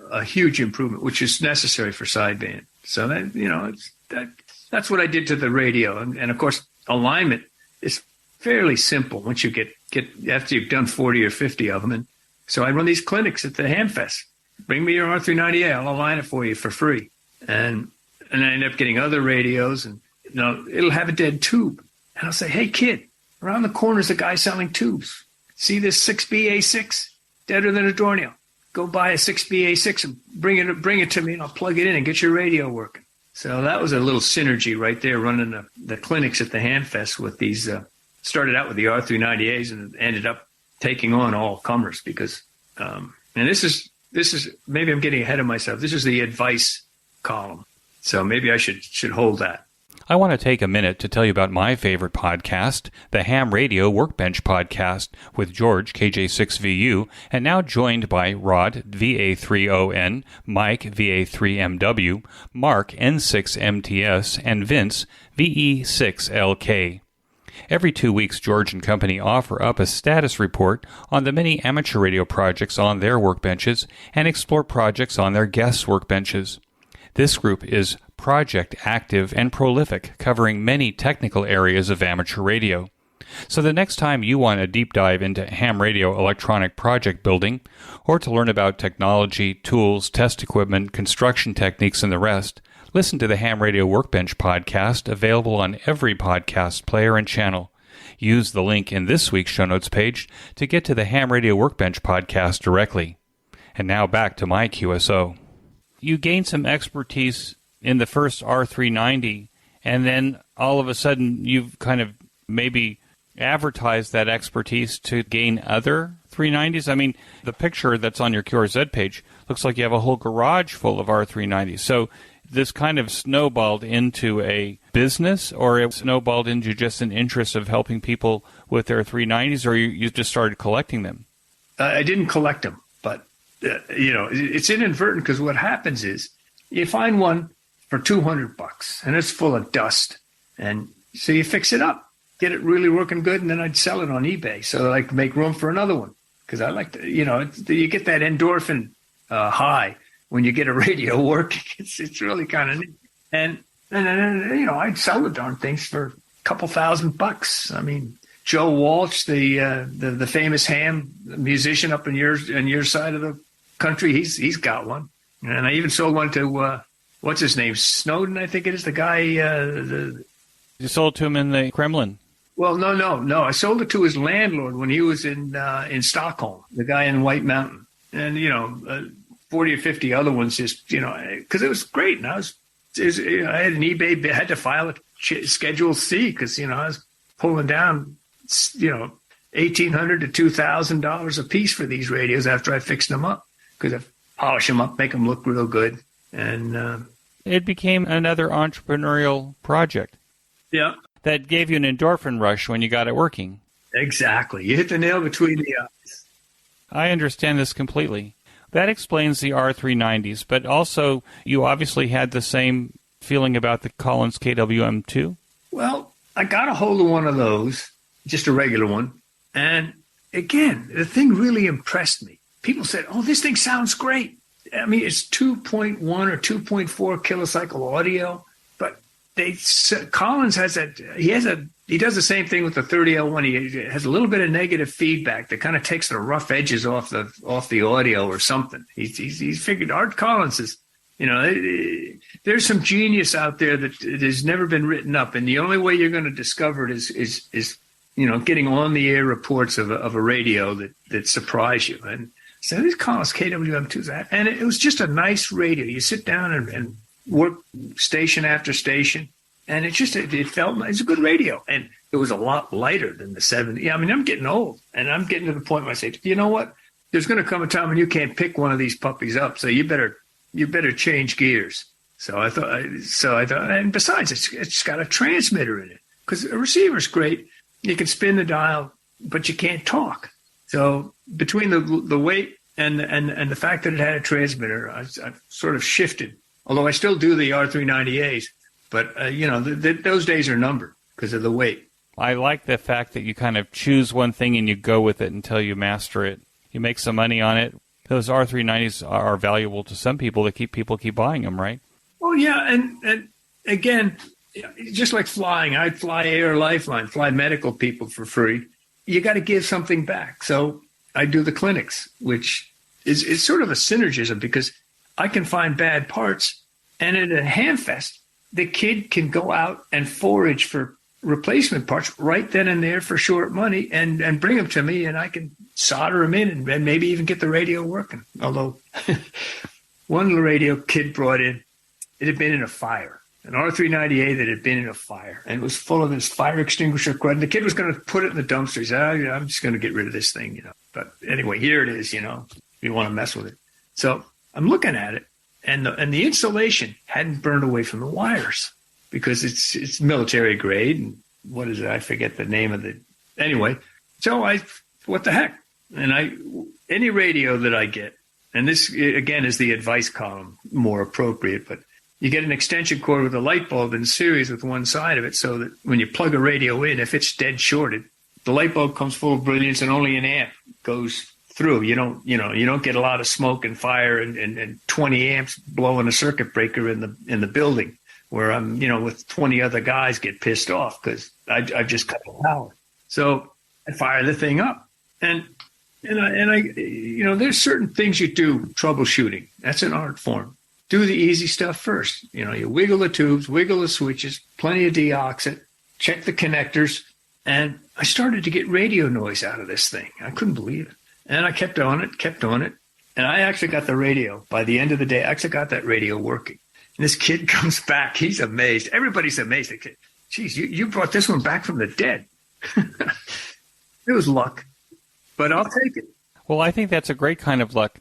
a huge improvement, which is necessary for sideband. So that, that's what I did to the radio. And of course, alignment is fairly simple once you get after you've done 40 or 50 of them. And so I run these clinics at the Hamfest. Bring me your R390A. I'll align it for you for free. And I end up getting other radios, and it'll have a dead tube. And I'll say, hey, kid, around the corner is a guy selling tubes. See this 6BA6? Deader than a doornail. Go buy a 6BA6 and bring it to me, and I'll plug it in and get your radio working. So that was a little synergy right there, running the clinics at the Hamfest with these. Started out with the R390As and ended up taking on all comers because, and this is maybe I'm getting ahead of myself. This is the advice column, so maybe I should hold that. I want to take a minute to tell you about my favorite podcast, the Ham Radio Workbench Podcast, with George, KJ6VU, and now joined by Rod, VA3ON, Mike, VA3MW, Mark, N6MTS, and Vince, VE6LK. Every 2 weeks, George and company offer up a status report on the many amateur radio projects on their workbenches and explore projects on their guests' workbenches. This group is project active and prolific, covering many technical areas of amateur radio. So the next time you want a deep dive into ham radio electronic project building, or to learn about technology, tools, test equipment, construction techniques, and the rest, listen to the Ham Radio Workbench podcast, available on every podcast player and channel. Use the link in this week's show notes page to get to the Ham Radio Workbench podcast directly. And now back to my QSO. You gained some expertise in the first R390, and then all of a sudden you've kind of maybe advertised that expertise to gain other 390s. I mean, the picture that's on your QRZ page looks like you have a whole garage full of R390s. So this kind of snowballed into a business, or it snowballed into just an interest of helping people with their 390s, or you just started collecting them? I didn't collect them, but, it's inadvertent because what happens is you find one for $200 and it's full of dust. And so you fix it up, get it really working good, and then I'd sell it on eBay so that I could make room for another one. Because I like to, you get that endorphin high when you get a radio working. It's really kind of neat. And I'd sell the darn things for a couple $1,000. I mean, Joe Walsh, the famous ham musician up in your side of the country, he's got one. And I even sold one to what's his name, Snowden, I think it is, the guy. You sold to him in the Kremlin. Well, no. I sold it to his landlord when he was in Stockholm, the guy in White Mountain, and 40 or 50 other ones, just because it was great. And I had an eBay, had to file a Schedule C because I was pulling down $1,800 to $2,000 a piece for these radios after I fixed them up, because I polish them up, make them look real good. And it became another entrepreneurial project. Yeah. That gave you an endorphin rush when you got it working. Exactly. You hit the nail between the eyes. I understand this completely. That explains the R390s, but also you obviously had the same feeling about the Collins KWM2? Well, I got a hold of one of those, just a regular one. And again, the thing really impressed me. People said, oh, this thing sounds great. I mean, it's 2.1 or 2.4 kilocycle audio, but Collins has he does the same thing with the 30L1. He has a little bit of negative feedback that kind of takes the rough edges off the audio or something. He's figured Art Collins is, there's some genius out there that has never been written up, and the only way you're going to discover it is getting on the air reports of a radio that surprise you. And so these Collins KWM2s, and it was just a nice radio. You sit down and work station after station, and it felt nice. It's a good radio, and it was a lot lighter than the 70. Yeah, I mean, I'm getting old, and I'm getting to the point where I say, you know what? There's going to come a time when you can't pick one of these puppies up, so you better change gears. So I thought, and besides, it's got a transmitter in it, because a receiver's great. You can spin the dial, but you can't talk. So between the weight and the fact that it had a transmitter, I've sort of shifted. Although I still do the R390As, but those days are numbered because of the weight. I like the fact that you kind of choose one thing and you go with it until you master it. You make some money on it. Those R390s are valuable to some people that people keep buying them, right? Oh yeah, and again, just like flying, I'd fly Air Lifeline, fly medical people for free. You got to give something back. So I do the clinics, which is sort of a synergism, because I can find bad parts, and at a hamfest, the kid can go out and forage for replacement parts right then and there for short money and bring them to me, and I can solder them in and maybe even get the radio working. Although one radio kid brought in, it had been in a fire, an R390A that had been in a fire, and it was full of this fire extinguisher crud. And the kid was going to put it in the dumpster. He said, I'm just going to get rid of this thing, But anyway, here it is, if you want to mess with it. So I'm looking at it, and the insulation hadn't burned away from the wires, because it's military grade, and what is it? I forget the name of it. Anyway, so what the heck? And any radio that I get, and this again is the advice column more appropriate, but you get an extension cord with a light bulb in series with one side of it, so that when you plug a radio in, if it's dead shorted, the light bulb comes full of brilliance and only an amp goes through. You don't get a lot of smoke and fire and 20 amps blowing a circuit breaker in the building, where I'm, with 20 other guys get pissed off because I've just cut the power. So I fire the thing up, and I there's certain things you do troubleshooting. That's an art form. Do the easy stuff first. You wiggle the tubes, wiggle the switches, plenty of deoxit, check the connectors, and I started to get radio noise out of this thing. I couldn't believe it. And I kept on it, and I actually got the radio. By the end of the day, I actually got that radio working. And this kid comes back. He's amazed. Everybody's amazed. They say, geez, you brought this one back from the dead. It was luck, but I'll take it. Well, I think that's a great kind of luck.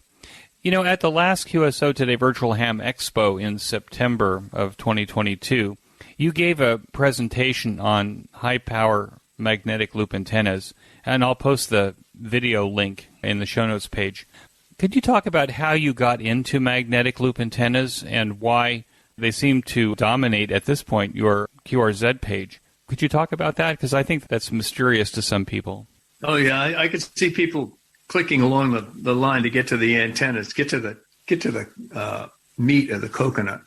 At the last QSO Today Virtual Ham Expo in September of 2022, you gave a presentation on high-power magnetic loop antennas, and I'll post the video link in the show notes page. Could you talk about how you got into magnetic loop antennas and why they seem to dominate, at this point, your QRZ page? Could you talk about that? Because I think that's mysterious to some people. Oh, yeah. I could see people clicking along the line to get to the antennas, get to the meat of the coconut.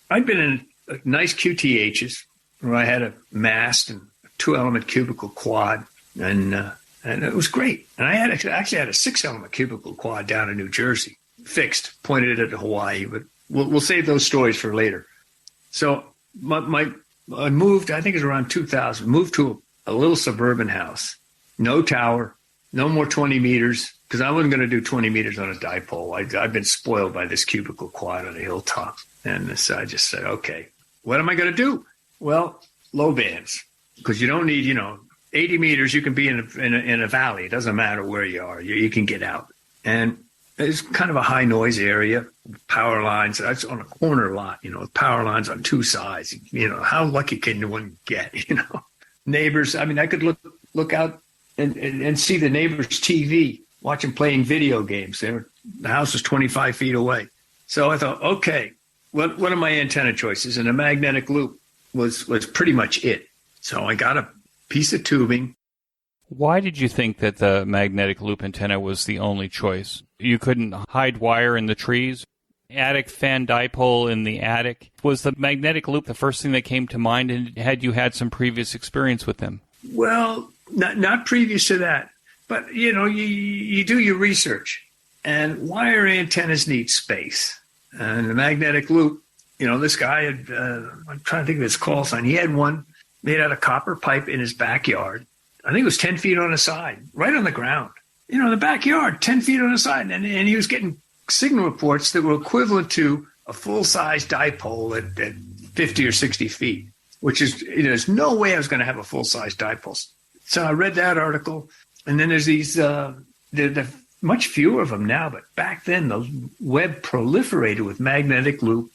I'd been in nice QTHs where I had a mast and a 2-element cubicle quad, and it was great. And I actually had a 6-element cubicle quad down in New Jersey, fixed, pointed it at Hawaii. But we'll save those stories for later. So I moved, I think it was around 2000, moved to a little suburban house, no tower, no more 20 meters, because I wasn't going to do 20 meters on a dipole. I've been spoiled by this cubicle quad on a hilltop. And so I just said, okay, what am I going to do? Well, low bands, because you don't need, 80 meters, you can be in a valley. It doesn't matter where you are. You can get out. And it's kind of a high noise area, power lines. That's on a corner lot, with power lines on two sides. How lucky can one get, Neighbors, I could look out and see the neighbors' TV, watch them playing video games. The house was 25 feet away. So I thought, okay, what are my antenna choices? And a magnetic loop was pretty much it. So I got a piece of tubing. Why did you think that the magnetic loop antenna was the only choice? You couldn't hide wire in the trees? Attic fan dipole in the attic? Was the magnetic loop the first thing that came to mind, and had you had some previous experience with them? Well, not previous to that. But, you do your research. And wire antennas need space. And the magnetic loop, this guy had, I'm trying to think of his call sign. He had one made out of copper pipe in his backyard. I think it was 10 feet on the side, right on the ground. The backyard, 10 feet on the side. And he was getting signal reports that were equivalent to a full-size dipole at 50 or 60 feet, which is, there's no way I was going to have a full-size dipole. So I read that article. And then there's these, there are much fewer of them now, but back then the web proliferated with magnetic loop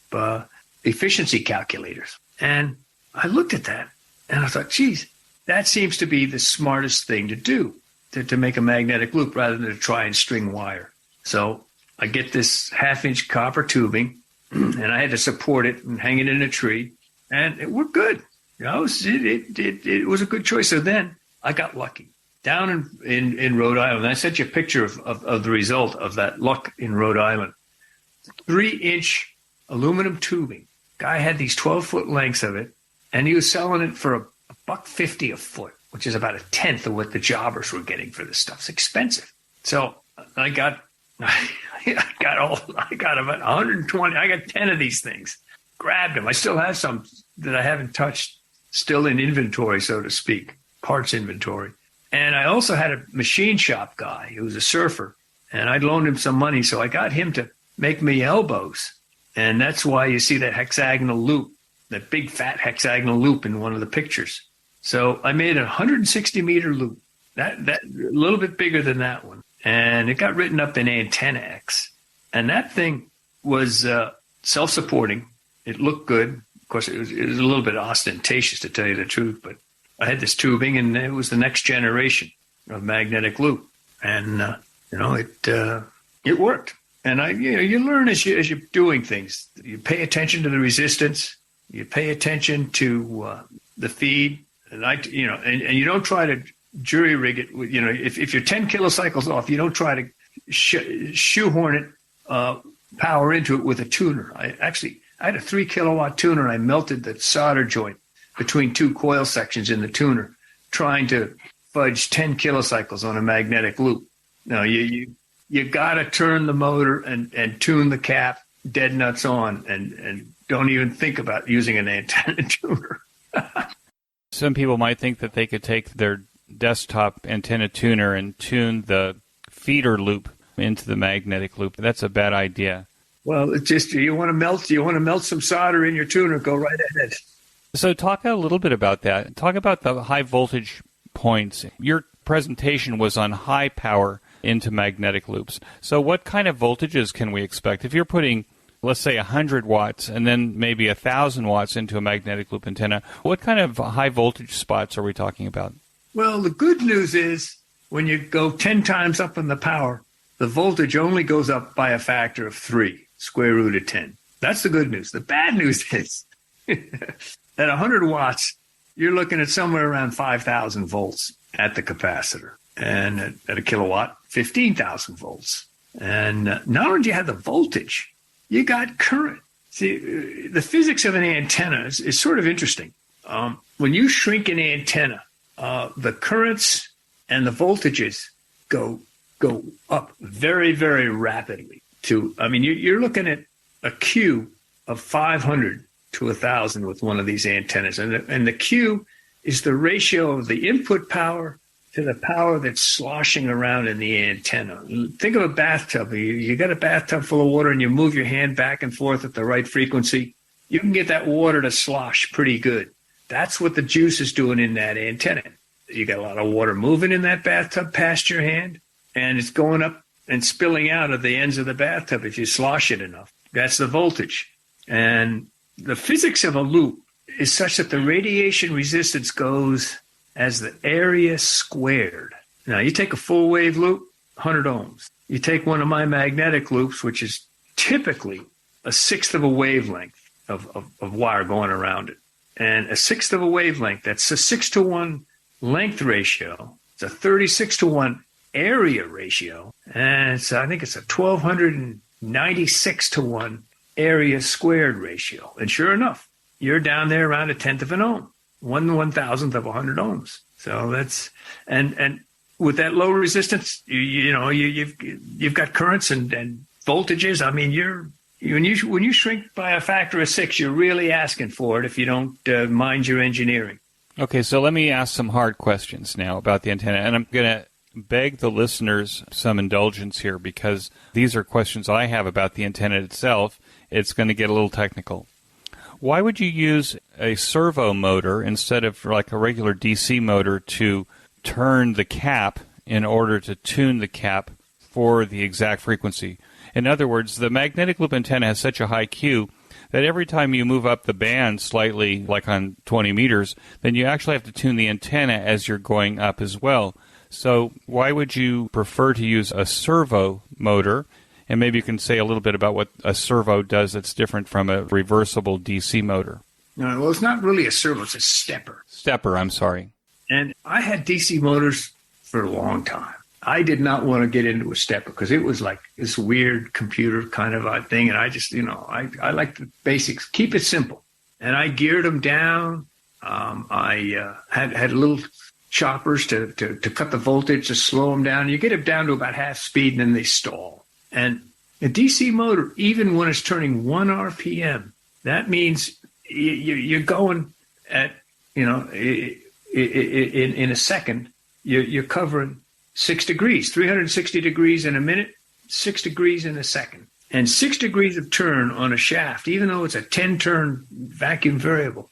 efficiency calculators. And I looked at that and I thought, geez, that seems to be the smartest thing to do, to make a magnetic loop rather than to try and string wire. So I get this half-inch copper tubing, and I had to support it and hang it in a tree, and it worked good. It was a good choice. So then I got lucky. Down in Rhode Island, I sent you a picture of the result of that luck in Rhode Island. 3-inch aluminum tubing. Guy had these 12-foot lengths of it, and he was selling it for $1.50 a foot, which is about a tenth of what the jobbers were getting for this stuff. It's expensive. So I got about 120. I got 10 of these things. Grabbed them. I still have some that I haven't touched, still in inventory, so to speak, parts inventory. And I also had a machine shop guy who was a surfer, and I'd loaned him some money, so I got him to make me elbows. And that's why you see that hexagonal loop, that big fat hexagonal loop in one of the pictures. So I made a 160-meter loop, that a little bit bigger than that one. And it got written up in Antenna X. And that thing was self-supporting. It looked good. Of course, it was a little bit ostentatious, to tell you the truth. But I had this tubing, and it was the next generation of magnetic loop. And, it worked. And you learn as you're doing things. You pay attention to the resistance. You pay attention to the feed. And you don't try to jury rig it. If you're 10 kilocycles off, you don't try to shoehorn it, power into it with a tuner. I had a 3 kilowatt tuner, and I melted the solder joint between two coil sections in the tuner, trying to fudge 10 kilocycles on a magnetic loop. Now you got to turn the motor and tune the cap dead nuts on, and don't even think about using an antenna tuner. Some people might think that they could take their desktop antenna tuner and tune the feeder loop into the magnetic loop. That's a bad idea. Well, it's just you want to melt some solder in your tuner, go right ahead. So talk a little bit about that. Talk about the high voltage points. Your presentation was on high power into magnetic loops. So what kind of voltages can we expect? If you're putting, let's say, 100 watts and then maybe 1,000 watts into a magnetic loop antenna, what kind of high voltage spots are we talking about? Well, the good news is when you go 10 times up in the power, the voltage only goes up by a factor of 3, square root of 10. That's the good news. The bad news is at 100 watts, you're looking at somewhere around 5,000 volts at the capacitor. And at a kilowatt, 15,000 volts. And not only do you have the voltage, you got current. See, the physics of an antenna is sort of interesting. When you shrink an antenna, the currents and the voltages go up very, very rapidly. You're looking at a Q of 500 to 1,000 with one of these antennas. And the Q is the ratio of the input power to the power that's sloshing around in the antenna. Think of a bathtub. You got a bathtub full of water and you move your hand back and forth at the right frequency. You can get that water to slosh pretty good. That's what the juice is doing in that antenna. you got a lot of water moving in that bathtub past your hand, and it's going up and spilling out of the ends of the bathtub if you slosh it enough. That's the voltage. And the physics of a loop is such that the radiation resistance goes as the area squared. Now, you take a full wave loop, 100 ohms. You take one of my magnetic loops, which is typically a sixth of a wavelength of wire going around it. And a sixth of a wavelength, that's a 6-to-1 length ratio. It's a 36-to-1 area ratio. And I think it's a 1296-to-1 area squared ratio. And sure enough, you're down there around a tenth of an ohm, 1/1000th of 100 ohms. So that's, and with that low resistance, you've got currents and voltages. I mean, when you shrink by a factor of 6, you're really asking for it if you don't mind your engineering. Okay, so let me ask some hard questions now about the antenna, and I'm going to beg the listeners some indulgence here because these are questions I have about the antenna itself. It's going to get a little technical. Why would you use a servo motor instead of like a regular DC motor to turn the cap in order to tune the cap for the exact frequency? In other words, the magnetic loop antenna has such a high Q that every time you move up the band slightly, like on 20 meters, then you actually have to tune the antenna as you're going up as well. So why would you prefer to use a servo motor? And maybe you can say a little bit about what a servo does that's different from a reversible DC motor. No, well, it's not really a servo, it's a stepper. Stepper, I'm sorry. And I had DC motors for a long time. I did not want to get into a stepper because it was like this weird computer kind of a thing. And I just, I like the basics. Keep it simple. And I geared them down. I had little choppers to cut the voltage, to slow them down. You get them down to about half speed and then they stall. And a DC motor, even when it's turning 1 RPM, that means you're going at, in a second, you're covering 6 degrees, 360 degrees in a minute, 6 degrees in a second. And 6 degrees of turn on a shaft, even though it's a 10-turn vacuum variable,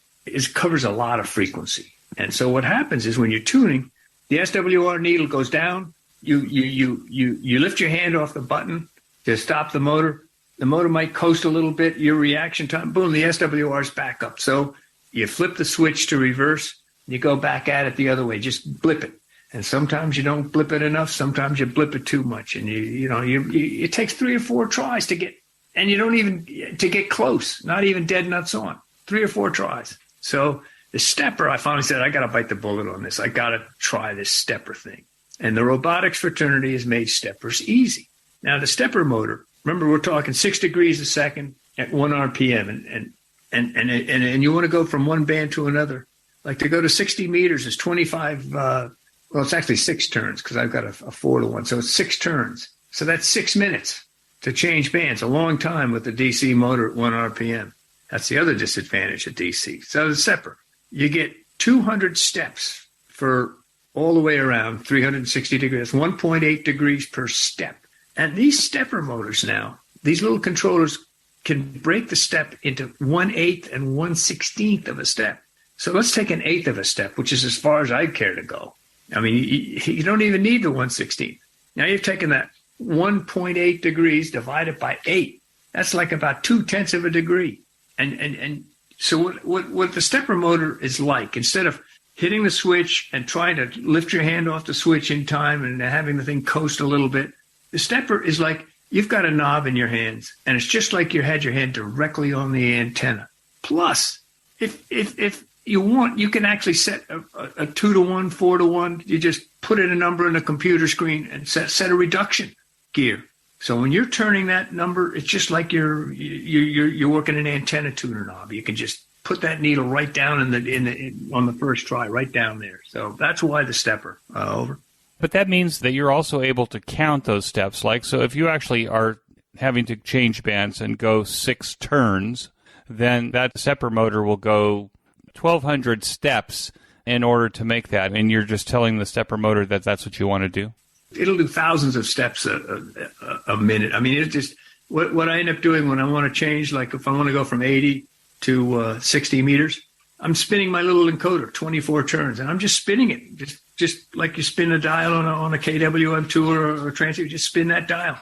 covers a lot of frequency. And so what happens is when you're tuning, the SWR needle goes down, you lift your hand off the button to stop the motor. The motor might coast a little bit, your reaction time, boom, the SWR's back up. So you flip the switch to reverse, you go back at it the other way, just blip it. And sometimes you don't blip it enough. Sometimes you blip it too much. And it takes 3 or 4 tries to get, and you don't even, to get close, not even dead nuts on, 3 or 4 tries. So the stepper, I finally said, I got to bite the bullet on this. I got to try this stepper thing. And the robotics fraternity has made steppers easy. Now the stepper motor, remember we're talking 6 degrees a second at 1 RPM. And you want to go from one band to another. Like to go to 60 meters is 25, well, it's actually 6 turns because I've got a 4-to-1. So it's 6 turns. So that's 6 minutes to change bands, a long time with the DC motor at 1 RPM. That's the other disadvantage of DC. So the stepper, you get 200 steps for all the way around 360 degrees, 1.8 degrees per step. And these stepper motors now, these little controllers can break the step into 1/8 and 1/16 of a step. So let's take 1/8 of a step, which is as far as I'd care to go. I mean, you don't even need the 1/16. Now you've taken that 1.8 degrees divided by 8. That's like about 2/10 of a degree. And so what the stepper motor is like, instead of hitting the switch and trying to lift your hand off the switch in time and having the thing coast a little bit, the stepper is like you've got a knob in your hands, and it's just like you had your hand directly on the antenna. Plus, if you want, you can actually set a 2-to-1, 4-to-1. You just put in a number in a computer screen and set a reduction gear. So when you're turning that number, it's just like you're working an antenna tuner knob. You can just put that needle right down on the first try, right down there. So that's why the stepper. Over. But that means that you're also able to count those steps. Like, so if you actually are having to change bands and go 6 turns, then that stepper motor will go 1,200 steps in order to make that. And you're just telling the stepper motor that that's what you want to do? It'll do thousands of steps a minute. I mean, it's just what I end up doing when I want to change, like if I want to go from 80 to 60 meters, I'm spinning my little encoder, 24 turns, and I'm just spinning it, just just like you spin a dial on a KWM2 or a transceiver, just spin that dial.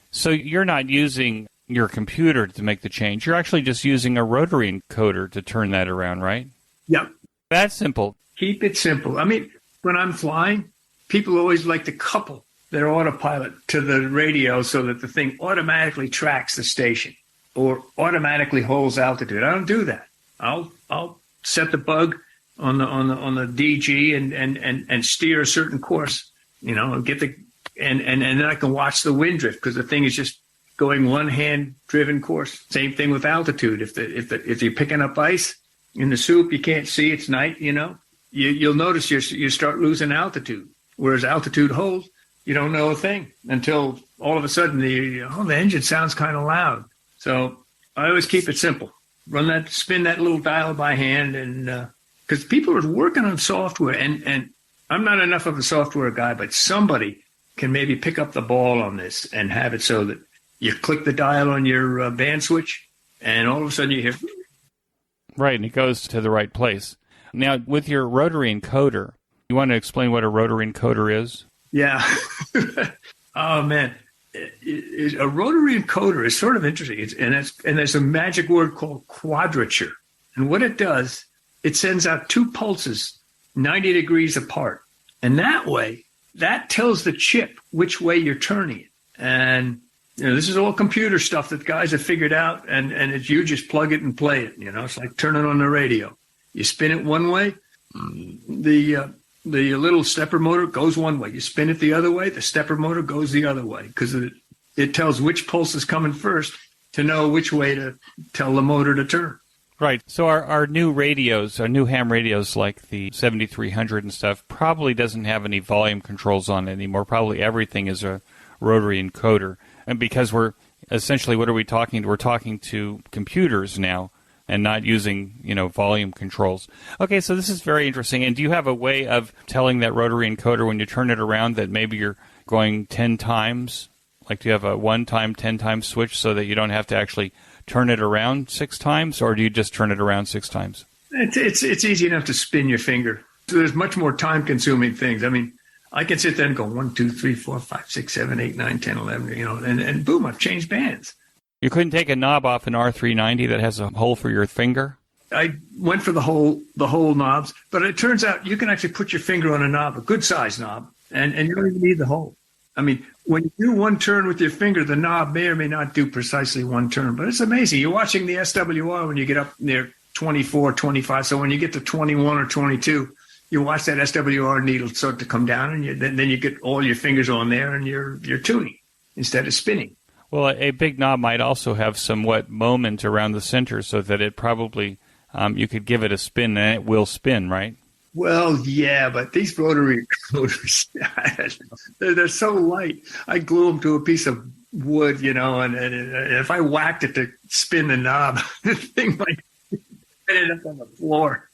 So you're not using your computer to make the change. You're actually just using a rotary encoder to turn that around, right? Yep. That's simple. Keep it simple. I mean, when I'm flying, people always like to couple their autopilot to the radio so that the thing automatically tracks the station or automatically holds altitude. I don't do that. I'll set the bug on the DG and steer a certain course, and then I can watch the wind drift because the thing is just going one hand driven course. Same thing with altitude. If you're picking up ice in the soup, you can't see, it's night, you'll notice you start losing altitude. Whereas altitude holds, you don't know a thing until all of a sudden the engine sounds kind of loud. So I always keep it simple. Spin that little dial by hand, and because people are working on software, and I'm not enough of a software guy, but somebody can maybe pick up the ball on this and have it so that you click the dial on your band switch, and all of a sudden you hear... Right, and it goes to the right place. Now, with your rotary encoder, you want to explain what a rotary encoder is? Yeah. Oh, man. A rotary encoder is sort of interesting, and there's a magic word called quadrature. And what it does, it sends out two pulses 90 degrees apart. And that way, that tells the chip which way you're turning it. And this is all computer stuff that guys have figured out, and you just plug it and play it. It's like turning on the radio. You spin it one way, the little stepper motor goes one way. You spin it the other way, the stepper motor goes the other way, because it tells which pulse is coming first to know which way to tell the motor to turn. Right. So our new radios, our new ham radios like the 7300 and stuff, probably doesn't have any volume controls on it anymore. Probably everything is a rotary encoder. And because we're essentially, what are we talking to? We're talking to computers now and not using, volume controls. Okay, so this is very interesting. And do you have a way of telling that rotary encoder when you turn it around that maybe you're going 10 times? Like, do you have a 1-time, 10-time switch so that you don't have to actually turn it around 6 times, or do you just turn it around 6 times? It's easy enough to spin your finger. So there's much more time-consuming things. I mean, I can sit there and go 1, 2, 3, 4, 5, 6, 7, 8, 9, 10, 11, and boom, I've changed bands. You couldn't take a knob off an R390 that has a hole for your finger? I went for the whole knobs, but it turns out you can actually put your finger on a knob, a good-sized knob, and you don't even need the hole. I mean, when you do one turn with your finger, the knob may or may not do precisely one turn, but it's amazing. You're watching the SWR when you get up near 24, 25, so when you get to 21 or 22, you watch that SWR needle start to come down, and then you get all your fingers on there, and you're tuning instead of spinning. Well, a big knob might also have somewhat moment around the center so that it probably, you could give it a spin and it will spin, right? Well, yeah, but these rotary encoders, they're so light. I glue them to a piece of wood, and if I whacked it to spin the knob, the thing might end up on the floor.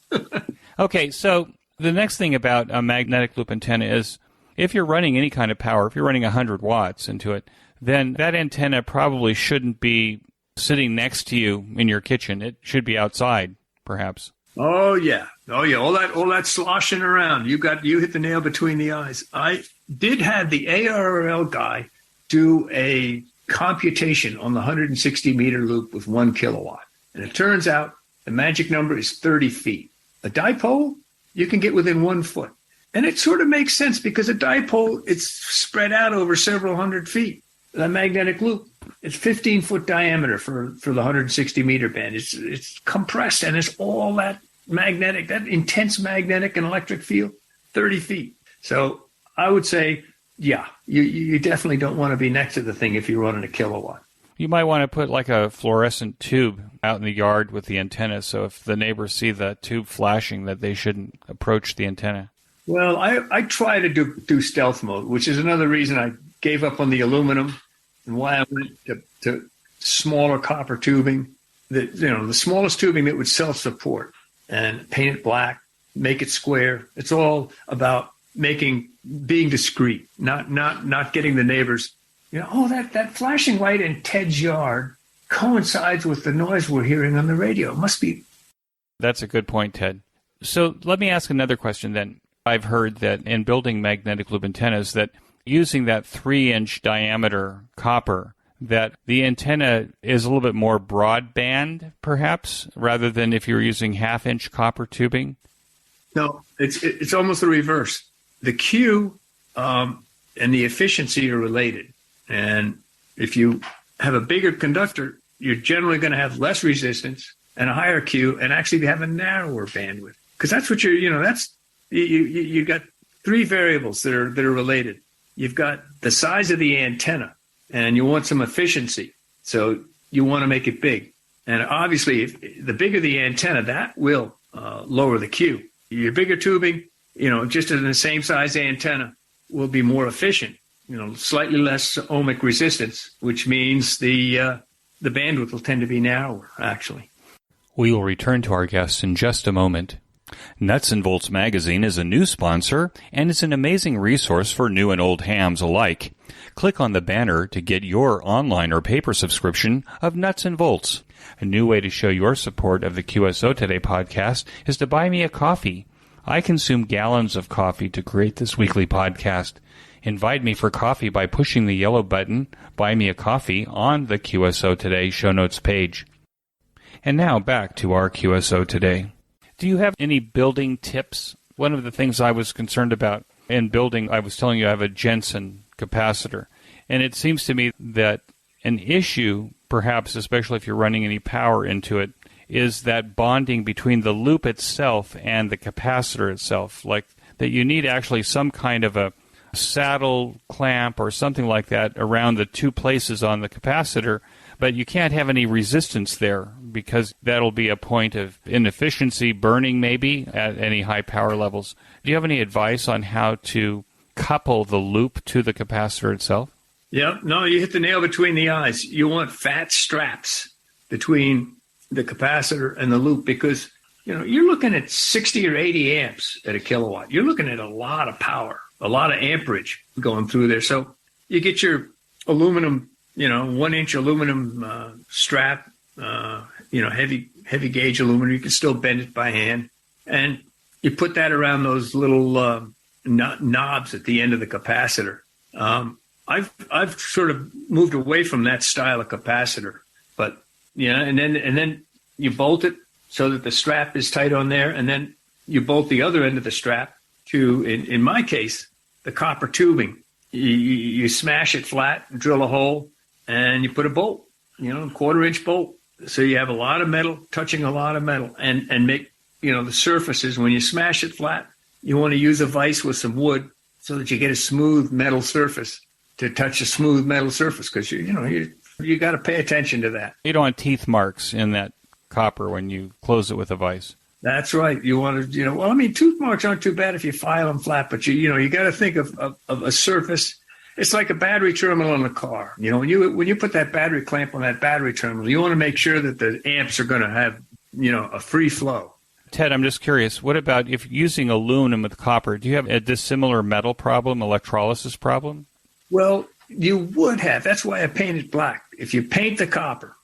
Okay, so the next thing about a magnetic loop antenna is if you're running any kind of power, if you're running 100 watts into it, then that antenna probably shouldn't be sitting next to you in your kitchen. It should be outside, perhaps. Oh yeah. All that sloshing around. You hit the nail between the eyes. I did have the ARRL guy do a computation on the 160 meter loop with 1 kilowatt. And it turns out the magic number is 30 feet. A dipole, you can get within 1 foot. And it sort of makes sense because a dipole, it's spread out over several hundred feet. The magnetic loop, it's 15-foot diameter for the 160 meter band. It's compressed, and it's all that magnetic, that intense magnetic and electric field, 30 feet. So I would say, yeah, you definitely don't want to be next to the thing if you're running a kilowatt. You might want to put like a fluorescent tube out in the yard with the antenna, so if the neighbors see the tube flashing, that they shouldn't approach the antenna. Well, I try to do stealth mode, which is another reason I gave up on the aluminum and why I went to smaller copper tubing. The smallest tubing that would self-support, and paint it black, make it square. It's all about being discreet, not getting the neighbors. That flashing light in Ted's yard coincides with the noise we're hearing on the radio. It must be. That's a good point, Ted. So let me ask another question then. I've heard that in building magnetic loop antennas that using that 3-inch diameter copper, that the antenna is a little bit more broadband, perhaps, rather than if you're using half-inch copper tubing? No, it's almost the reverse. The Q and the efficiency are related. And if you have a bigger conductor, you're generally going to have less resistance and a higher Q and actually have a narrower bandwidth. Because that's what you got three variables that are related. You've got the size of the antenna, and you want some efficiency. So you want to make it big. And obviously, if the bigger the antenna, that will lower the Q. Your bigger tubing, just in the same size antenna, will be more efficient. Slightly less ohmic resistance, which means the bandwidth will tend to be narrower, actually. We will return to our guests in just a moment. Nuts and Bolts Magazine is a new sponsor and is an amazing resource for new and old hams alike. Click on the banner to get your online or paper subscription of Nuts and Bolts. A new way to show your support of the QSO Today podcast is to buy me a coffee. I consume gallons of coffee to create this weekly podcast. Invite me for coffee by pushing the yellow button, Buy Me a Coffee, on the QSO Today show notes page. And now back to our QSO Today. Do you have any building tips? One of the things I was concerned about in building, I was telling you I have a Jensen capacitor. And it seems to me that an issue, perhaps especially if you're running any power into it, is that bonding between the loop itself and the capacitor itself. Like that you need actually some kind of a saddle clamp or something like that around the two places on the capacitor, but you can't have any resistance there because that'll be a point of inefficiency, burning maybe at any high power levels. Do you have any advice on how to couple the loop to the capacitor itself? Yeah, no, you hit the nail between the eyes. You want fat straps between the capacitor and the loop because, you're looking at 60 or 80 amps at a kilowatt. You're looking at a lot of power, a lot of amperage going through there. So you get your aluminum, 1-inch aluminum strap, heavy gauge aluminum. You can still bend it by hand. And you put that around those little knobs at the end of the capacitor. I've sort of moved away from that style of capacitor, but and then you bolt it so that the strap is tight on there, and then you bolt the other end of the strap to, in my case, the copper tubing. You smash it flat, drill a hole, and you put a bolt, a 1/4-inch bolt. So you have a lot of metal touching a lot of metal, and make the surfaces. When you smash it flat, you want to use a vise with some wood so that you get a smooth metal surface to touch a smooth metal surface, because you got to pay attention to that. You don't want teeth marks in that copper when you close it with a vise. That's right. You want to, tooth marks aren't too bad if you file them flat, but you got to think of a surface. It's like a battery terminal in a car. When you put that battery clamp on that battery terminal, you want to make sure that the amps are going to have, a free flow. Ted, I'm just curious, what about if using aluminum with copper, do you have a dissimilar metal problem, electrolysis problem? Well, you would have. That's why I painted black. If you paint the copper,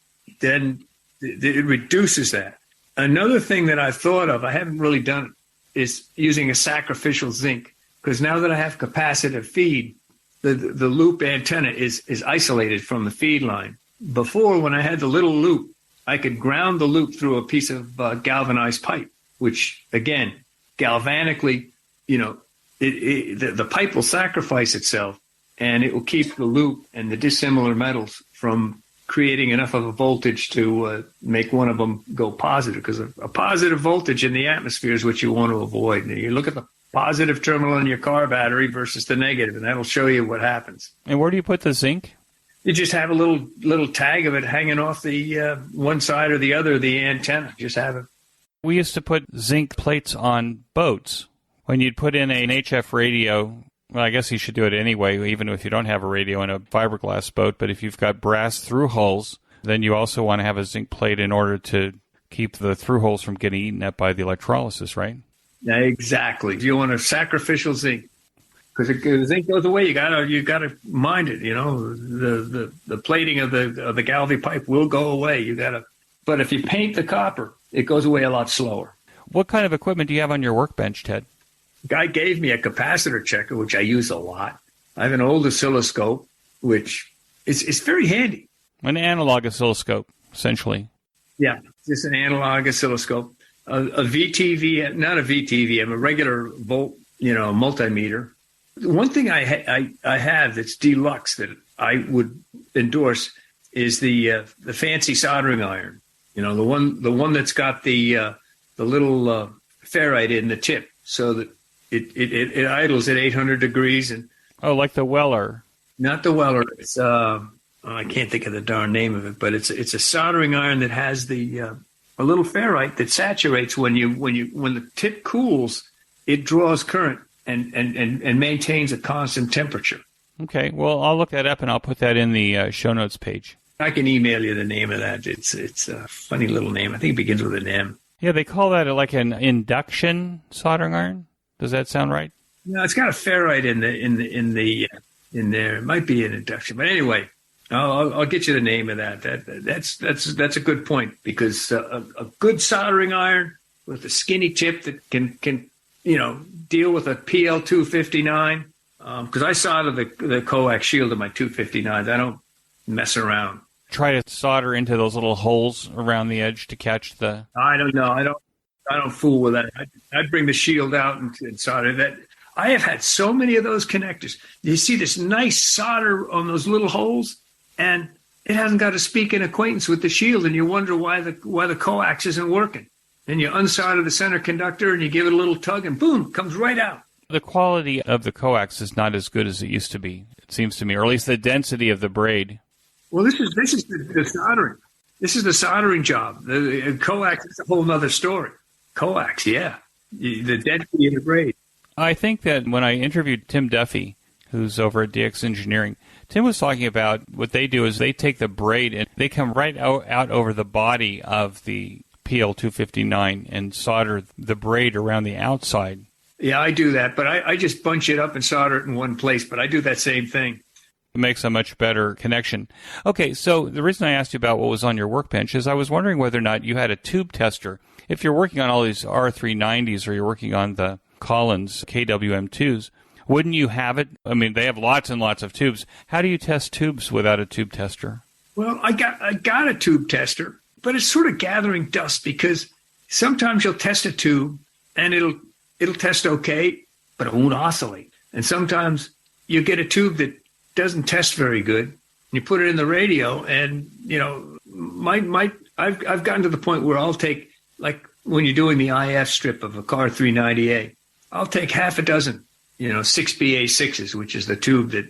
then it reduces that. Another thing that I've thought of, I haven't really done it, is using a sacrificial zinc. Because now that I have capacitive feed, the loop antenna is isolated from the feed line. Before, when I had the little loop, I could ground the loop through a piece of galvanized pipe, which, again, galvanically, the pipe will sacrifice itself, and it will keep the loop and the dissimilar metals from creating enough of a voltage to make one of them go positive, because a positive voltage in the atmosphere is what you want to avoid. And you look at the positive terminal in your car battery versus the negative, and that'll show you what happens. And where do you put the zinc? You just have a little tag of it hanging off the one side or the other of the antenna. Just have it. We used to put zinc plates on boats. When you'd put in an HF radio, well, I guess you should do it anyway, even if you don't have a radio in a fiberglass boat. But if you've got brass through hulls, then you also want to have a zinc plate in order to keep the through holes from getting eaten up by the electrolysis, right? Yeah, exactly. You want a sacrificial zinc, because if the zinc goes away, you gotta mind it. The plating of the galvy pipe will go away. But if you paint the copper, it goes away a lot slower. What kind of equipment do you have on your workbench, Ted? guy gave me a capacitor checker, which I use a lot. I have an old oscilloscope, which is very handy. An analog oscilloscope, essentially. Yeah, just an analog oscilloscope. A VTV, not a VTV, a regular volt, multimeter. One thing I have that's deluxe that I would endorse is the fancy soldering iron. The one that's got the little ferrite in the tip, so that it idles at 800 degrees. And like the Weller. Not the Weller. It's I can't think of the darn name of it, but it's a soldering iron that has a little ferrite that saturates when the tip cools, it draws current and maintains a constant temperature. Okay, well, I'll look that up and I'll put that in the show notes page. I can email you the name of that. It's a funny little name. I think it begins with an M. Yeah, they call that like an induction soldering iron. Does that sound right? No, it's got a ferrite in there. It might be an induction, but anyway, I'll get you the name of that. That's a good point, because a good soldering iron with a skinny tip that can deal with a PL259. Because I solder the coax shield of my 259s. I don't mess around. Try to solder into those little holes around the edge to catch the... I don't know. I don't fool with that. I'd bring the shield out and solder that. I have had so many of those connectors. You see this nice solder on those little holes, and it hasn't got a speaking acquaintance with the shield, and you wonder why the coax isn't working. Then you unsolder the center conductor, and you give it a little tug, and boom, it comes right out. The quality of the coax is not as good as it used to be, it seems to me, or at least the density of the braid. Well, this is the soldering. This is the soldering job. The coax is a whole other story. Coax, yeah. The density of the braid. I think that when I interviewed Tim Duffy, who's over at DX Engineering, Tim was talking about what they do is they take the braid and they come right out over the body of the PL259 and solder the braid around the outside. Yeah, I do that, but I just bunch it up and solder it in one place, but I do that same thing. It makes a much better connection. Okay, so the reason I asked you about what was on your workbench is I was wondering whether or not you had a tube tester. If you're working on all these R390s or you're working on the Collins KWM2s, wouldn't you have it? I mean, they have lots and lots of tubes. How do you test tubes without a tube tester? Well, I got a tube tester, but it's sort of gathering dust, because sometimes you'll test a tube and it'll test okay, but it won't oscillate. And sometimes you get a tube that doesn't test very good. You put it in the radio, and I've gotten to the point where I'll take, like when you're doing the IF strip of a car 390A, I'll take half a dozen, 6BA6s, which is the tube that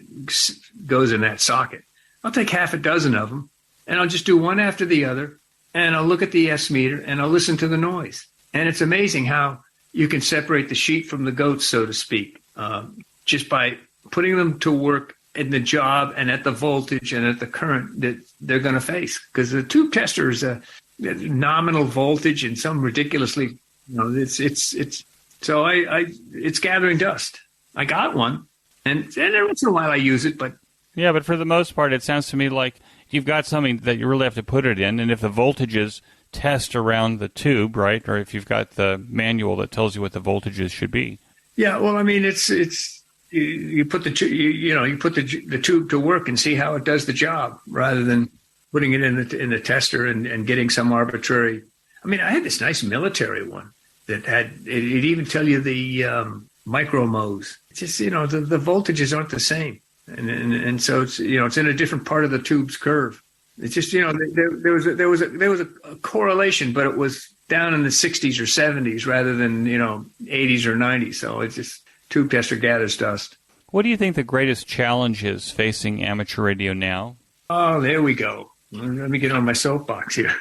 goes in that socket. I'll take half a dozen of them, and I'll just do one after the other, and I'll look at the S meter, and I'll listen to the noise. And it's amazing how you can separate the sheep from the goats, so to speak, just by putting them to work in the job and at the voltage and at the current that they're going to face. Because the tube tester is a nominal voltage and some ridiculously, it's gathering dust. I got one, and every once in a while I use it, but yeah, but for the most part, it sounds to me like you've got something that you really have to put it in, and if the voltages test around the tube, right, or if you've got the manual that tells you what the voltages should be. Yeah, well, I mean, it's you put the tube to work and see how it does the job, rather than putting it in the tester and getting some arbitrary. I mean, I had this nice military one that had it even tell you the micro modes. It's just the voltages aren't the same, and so it's it's in a different part of the tube's curve. It's just there was a correlation, but it was down in the 60s or 70s rather than 80s or 90s. So it's just tube tester gathers dust. What do you think the greatest challenge is facing amateur radio now? Oh, there we go. Let me get on my soapbox here.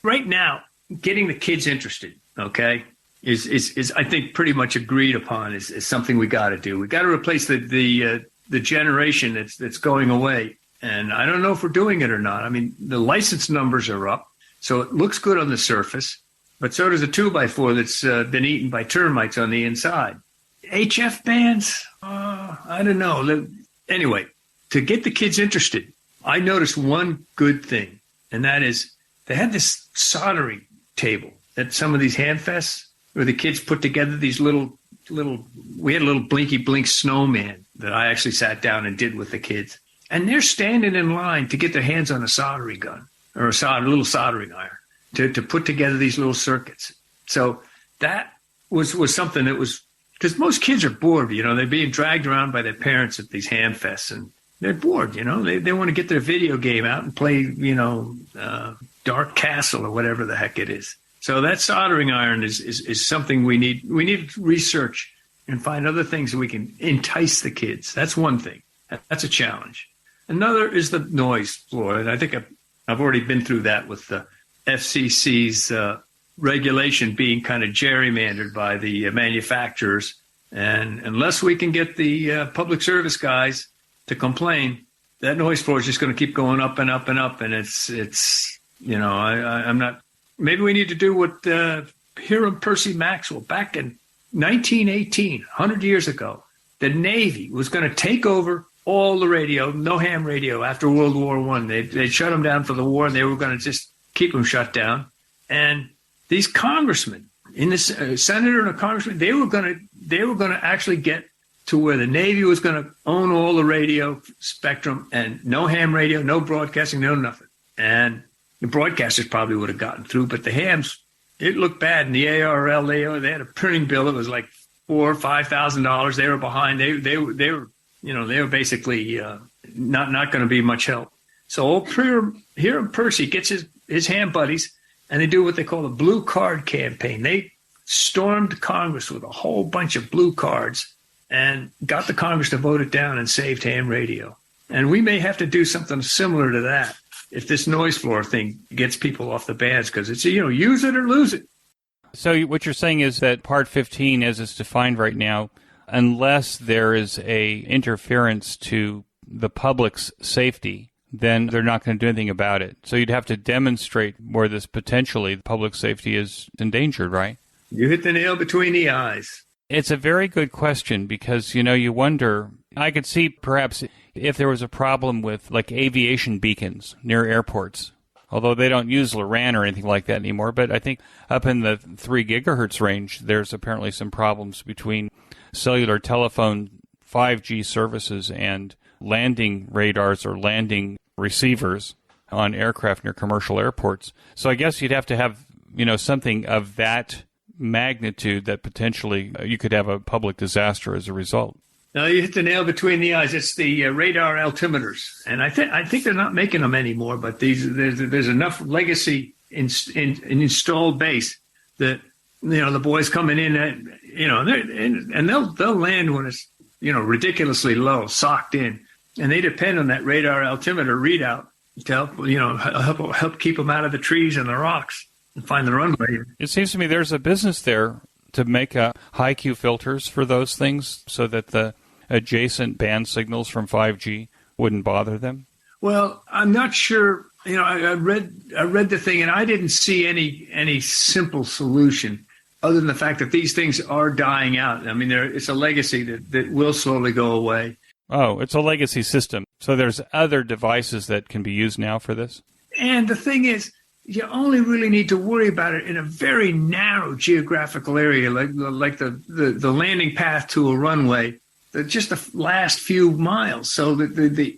Right now, getting the kids interested, okay, is I think pretty much agreed upon is something we got to do. We got to replace the generation that's going away. And I don't know if we're doing it or not. I mean, the license numbers are up, so it looks good on the surface, but so does a 2x4 that's been eaten by termites on the inside. HF bands? I don't know. Anyway, to get the kids interested, I noticed one good thing, and that is they had this soldering table at some of these handfests where the kids put together these little we had a little blinky blink snowman that I actually sat down and did with the kids. And they're standing in line to get their hands on a soldering gun or a little soldering iron to put together these little circuits. So that was something that was, because most kids are bored, they're being dragged around by their parents at these ham fests, and they're bored, they want to get their video game out and play, Dark Castle or whatever the heck it is. So that soldering iron is something we need to research and find other things that we can entice the kids. That's one thing. That's a challenge. Another is the noise floor. And I think I've already been through that with the FCC's regulation being kind of gerrymandered by the manufacturers. And unless we can get the public service guys to complain, that noise floor is just going to keep going up and up and up. And I'm not. Maybe we need to do what Hiram Percy Maxwell back in 1918, 100 years ago. The Navy was going to take over all the radio, no ham radio after World War I. They shut them down for the war, and they were going to just keep them shut down. And these congressmen, in this senator and a congressman, they were going to actually get to where the Navy was going to own all the radio spectrum, and no ham radio, no broadcasting, no nothing. And the broadcasters probably would have gotten through, but the hams, it looked bad. And the ARL, they had a printing bill that was like $4,000 or $5,000. They were behind. They were basically not going to be much help. So old Hiram Percy gets his ham buddies, and they do what they call the blue card campaign. They stormed Congress with a whole bunch of blue cards and got the Congress to vote it down and saved ham radio. And we may have to do something similar to that if this noise floor thing gets people off the bands, because it's, use it or lose it. So what you're saying is that Part 15, as it's defined right now, unless there is a interference to the public's safety, then they're not going to do anything about it. So you'd have to demonstrate where this potentially public safety is endangered, right? You hit the nail between the eyes. It's a very good question because, you wonder, I could see perhaps if there was a problem with like aviation beacons near airports, although they don't use Loran or anything like that anymore. But I think up in the 3 gigahertz range, there's apparently some problems between cellular telephone 5G services and landing radars or landing receivers on aircraft near commercial airports. So I guess you'd have to have, something of that magnitude that potentially you could have a public disaster as a result. No, you hit the nail between the eyes. It's the radar altimeters, and I think they're not making them anymore. But there's enough legacy in installed base that the boys coming in, and they'll land when it's ridiculously low, socked in, and they depend on that radar altimeter readout to help keep them out of the trees and the rocks and find the runway. It seems to me there's a business there to make high Q filters for those things so that the adjacent band signals from 5G wouldn't bother them. Well, I'm not sure. I read the thing, and I didn't see any simple solution other than the fact that these things are dying out. I mean, it's a legacy that will slowly go away. Oh, it's a legacy system. So there's other devices that can be used now for this? And the thing is, you only really need to worry about it in a very narrow geographical area, like the landing path to a runway, just the last few miles. So the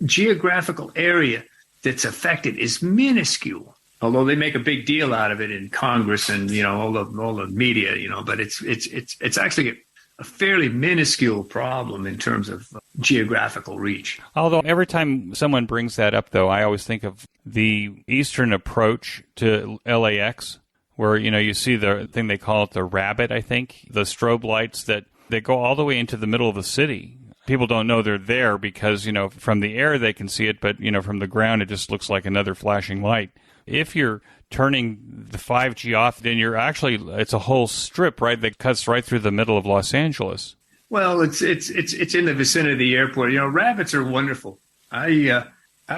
geographical area that's affected is minuscule. Although they make a big deal out of it in Congress and all the media, but it's actually a fairly minuscule problem in terms of geographical reach. Although every time someone brings that up, though, I always think of the eastern approach to LAX, where, you see the thing they call it the rabbit, I think, the strobe lights that go all the way into the middle of the city. People don't know they're there because, from the air they can see it, but, from the ground it just looks like another flashing light. If you're turning the 5G off, then it's a whole strip, right, that cuts right through the middle of Los Angeles. Well, it's in the vicinity of the airport. Rabbits are wonderful. I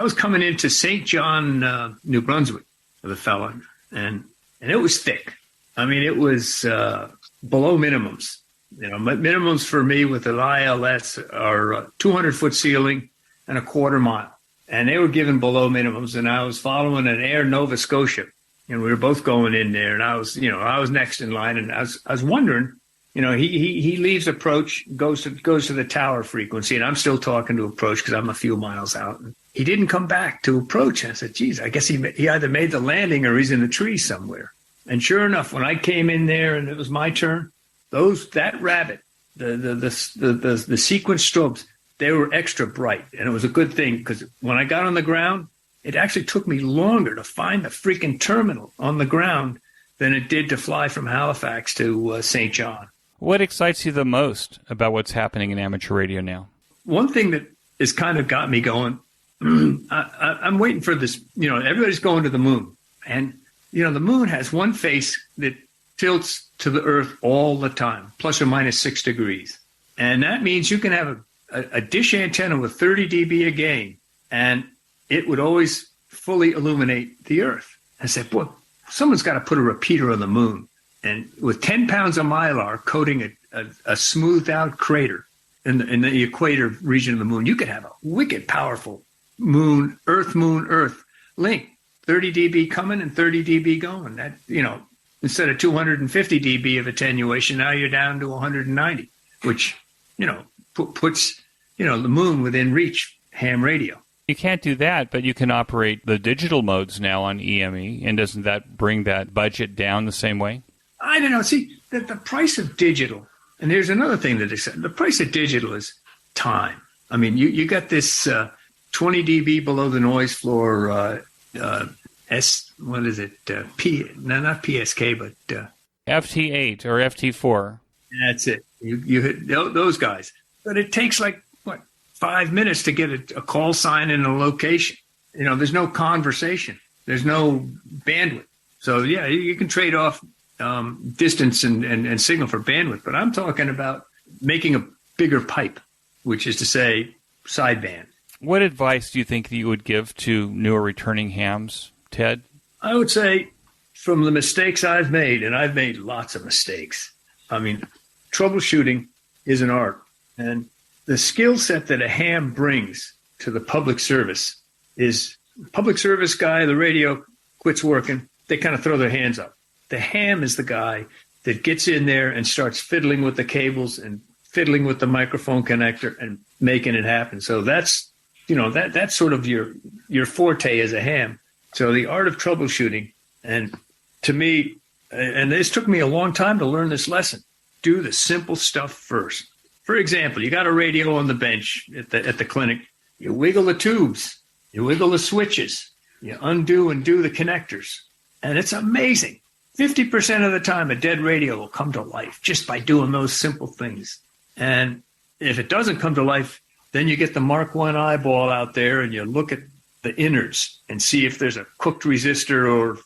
was coming into St. John, New Brunswick with a fella, and it was thick. I mean, it was below minimums. Minimums for me with an ILS are 200-foot ceiling and a quarter mile. And they were given below minimums, and I was following an Air Nova Scotia, and we were both going in there, and I was next in line, and I was wondering, he leaves approach, goes to the tower frequency, and I'm still talking to approach because I'm a few miles out. And he didn't come back to approach. I said, geez, I guess he either made the landing or he's in the tree somewhere. And sure enough, when I came in there and it was my turn, that rabbit, the sequence strobes, they were extra bright. And it was a good thing because when I got on the ground, it actually took me longer to find the freaking terminal on the ground than it did to fly from Halifax to St. John. What excites you the most about what's happening in amateur radio now? One thing that has kind of got me going, I'm waiting for this, everybody's going to the moon. And, the moon has one face that tilts to the Earth all the time, plus or minus 6 degrees. And that means you can have a dish antenna with 30 dB a gain, and it would always fully illuminate the Earth. I said, boy, someone's got to put a repeater on the moon. And with 10 pounds of mylar coating a smoothed out crater in the equator region of the moon, you could have a wicked powerful Earth link. 30 dB coming and 30 dB going. That, instead of 250 dB of attenuation, now you're down to 190, which, puts, the moon within reach, ham radio. You can't do that, but you can operate the digital modes now on EME, and doesn't that bring that budget down the same way? I don't know. See, the price of digital, and there's another thing that they said, the price of digital is time. I mean, you got this 20 dB below the noise floor, not PSK, but FT8 or FT4. That's it. You hit those guys. But it takes 5 minutes to get a call sign in a location. There's no conversation. There's no bandwidth. So, yeah, you can trade off distance and signal for bandwidth. But I'm talking about making a bigger pipe, which is to say sideband. What advice do you think that you would give to newer returning hams, Ted? I would say from the mistakes I've made, and I've made lots of mistakes. I mean, troubleshooting is an art. And the skill set that a ham brings to the public service is public service guy, the radio quits working, they kind of throw their hands up. The ham is the guy that gets in there and starts fiddling with the cables and fiddling with the microphone connector and making it happen. So that's sort of your forte as a ham. So the art of troubleshooting, and to me, and this took me a long time to learn this lesson, do the simple stuff first. For example, you got a radio on the bench at the clinic. You wiggle the tubes, you wiggle the switches, you undo and do the connectors. And it's amazing. 50% of the time, a dead radio will come to life just by doing those simple things. And if it doesn't come to life, then you get the Mark I eyeball out there and you look at the innards and see if there's a cooked resistor or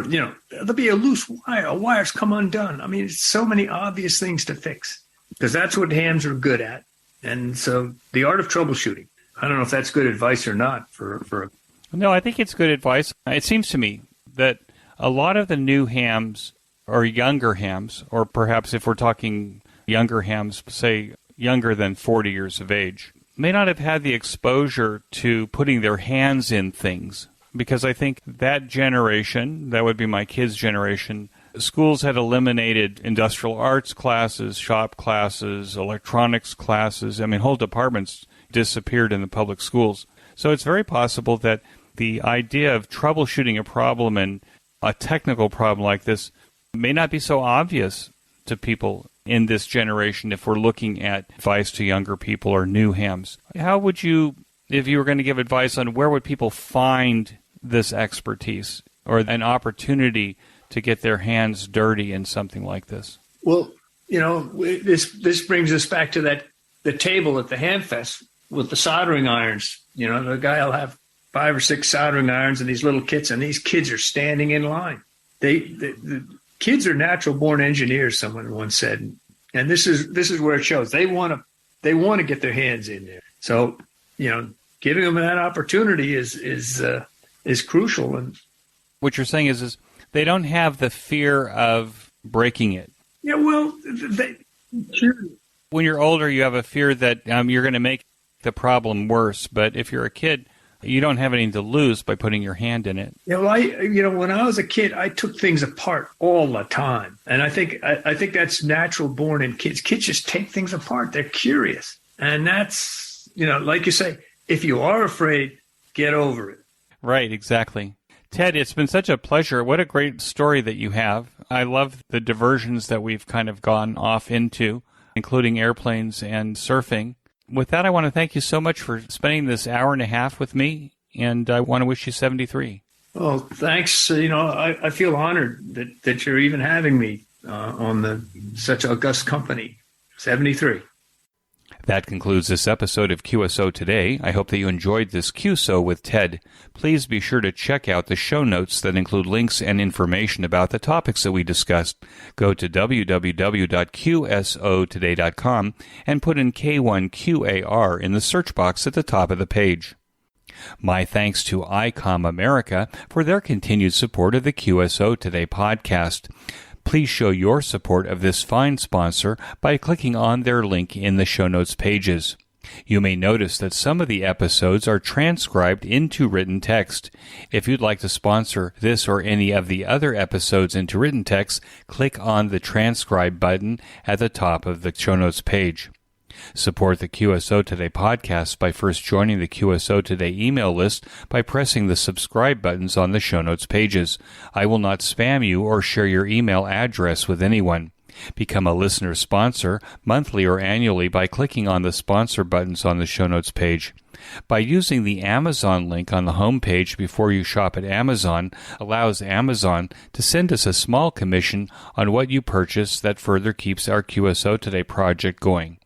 there'll be a loose wire. A wire's come undone. I mean, it's so many obvious things to fix because that's what hams are good at. And so the art of troubleshooting. I don't know if that's good advice or not for. No, I think it's good advice. It seems to me that a lot of the new hams or younger hams, or perhaps if we're talking younger hams, say younger than 40 years of age, may not have had the exposure to putting their hands in things. Because I think that generation, that would be my kids' generation, schools had eliminated industrial arts classes, shop classes, electronics classes. I mean, whole departments disappeared in the public schools. So it's very possible that the idea of troubleshooting a problem and a technical problem like this may not be so obvious to people in this generation if we're looking at advice to younger people or new hams. How would you, if you were going to give advice on where would people find this expertise or an opportunity to get their hands dirty in something like this? Well, this brings us back to the table at the Hamfest with the soldering irons. The guy will have 5 or 6 soldering irons and these little kits, and these kids are standing in line. The kids are natural-born engineers, someone once said, and this is where it shows. They want to get their hands in there. So, giving them that opportunity is crucial. And what you're saying is they don't have the fear of breaking it. Yeah, well, sure. When you're older, you have a fear that you're going to make the problem worse. But if you're a kid You don't have anything to lose by putting your hand in it. Yeah, well, when I was a kid, I took things apart all the time, and I think that's natural born in kids. Kids just take things apart. They're curious, and that's, like you say, if you are afraid, get over it. Right, exactly. Ted, it's been such a pleasure. What a great story that you have. I love the diversions that we've kind of gone off into, including airplanes and surfing. With that, I want to thank you so much for spending this hour and a half with me, and I want to wish you 73. Oh, thanks. I feel honored that you're even having me on such august company. 73. That concludes this episode of QSO Today. I hope that you enjoyed this QSO with Ted. Please be sure to check out the show notes that include links and information about the topics that we discussed. Go to www.qsotoday.com and put in K1QAR in the search box at the top of the page. My thanks to ICOM America for their continued support of the QSO Today podcast. Please show your support of this fine sponsor by clicking on their link in the show notes pages. You may notice that some of the episodes are transcribed into written text. If you'd like to sponsor this or any of the other episodes into written text, click on the transcribe button at the top of the show notes page. Support the QSO Today podcast by first joining the QSO Today email list by pressing the subscribe buttons on the show notes pages. I will not spam you or share your email address with anyone. Become a listener sponsor monthly or annually by clicking on the sponsor buttons on the show notes page. By using the Amazon link on the home page before you shop at Amazon allows Amazon to send us a small commission on what you purchase that further keeps our QSO Today project going.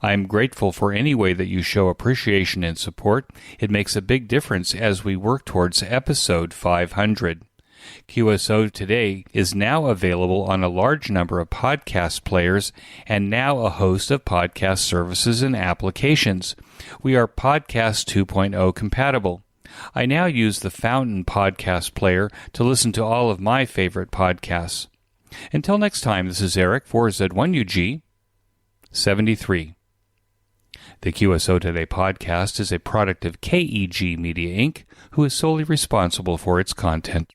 I am grateful for any way that you show appreciation and support. It makes a big difference as we work towards episode 500. QSO Today is now available on a large number of podcast players and now a host of podcast services and applications. We are Podcast 2.0 compatible. I now use the Fountain podcast player to listen to all of my favorite podcasts. Until next time, this is Eric for Z1UG 73. The QSO Today podcast is a product of KEG Media Inc., who is solely responsible for its content.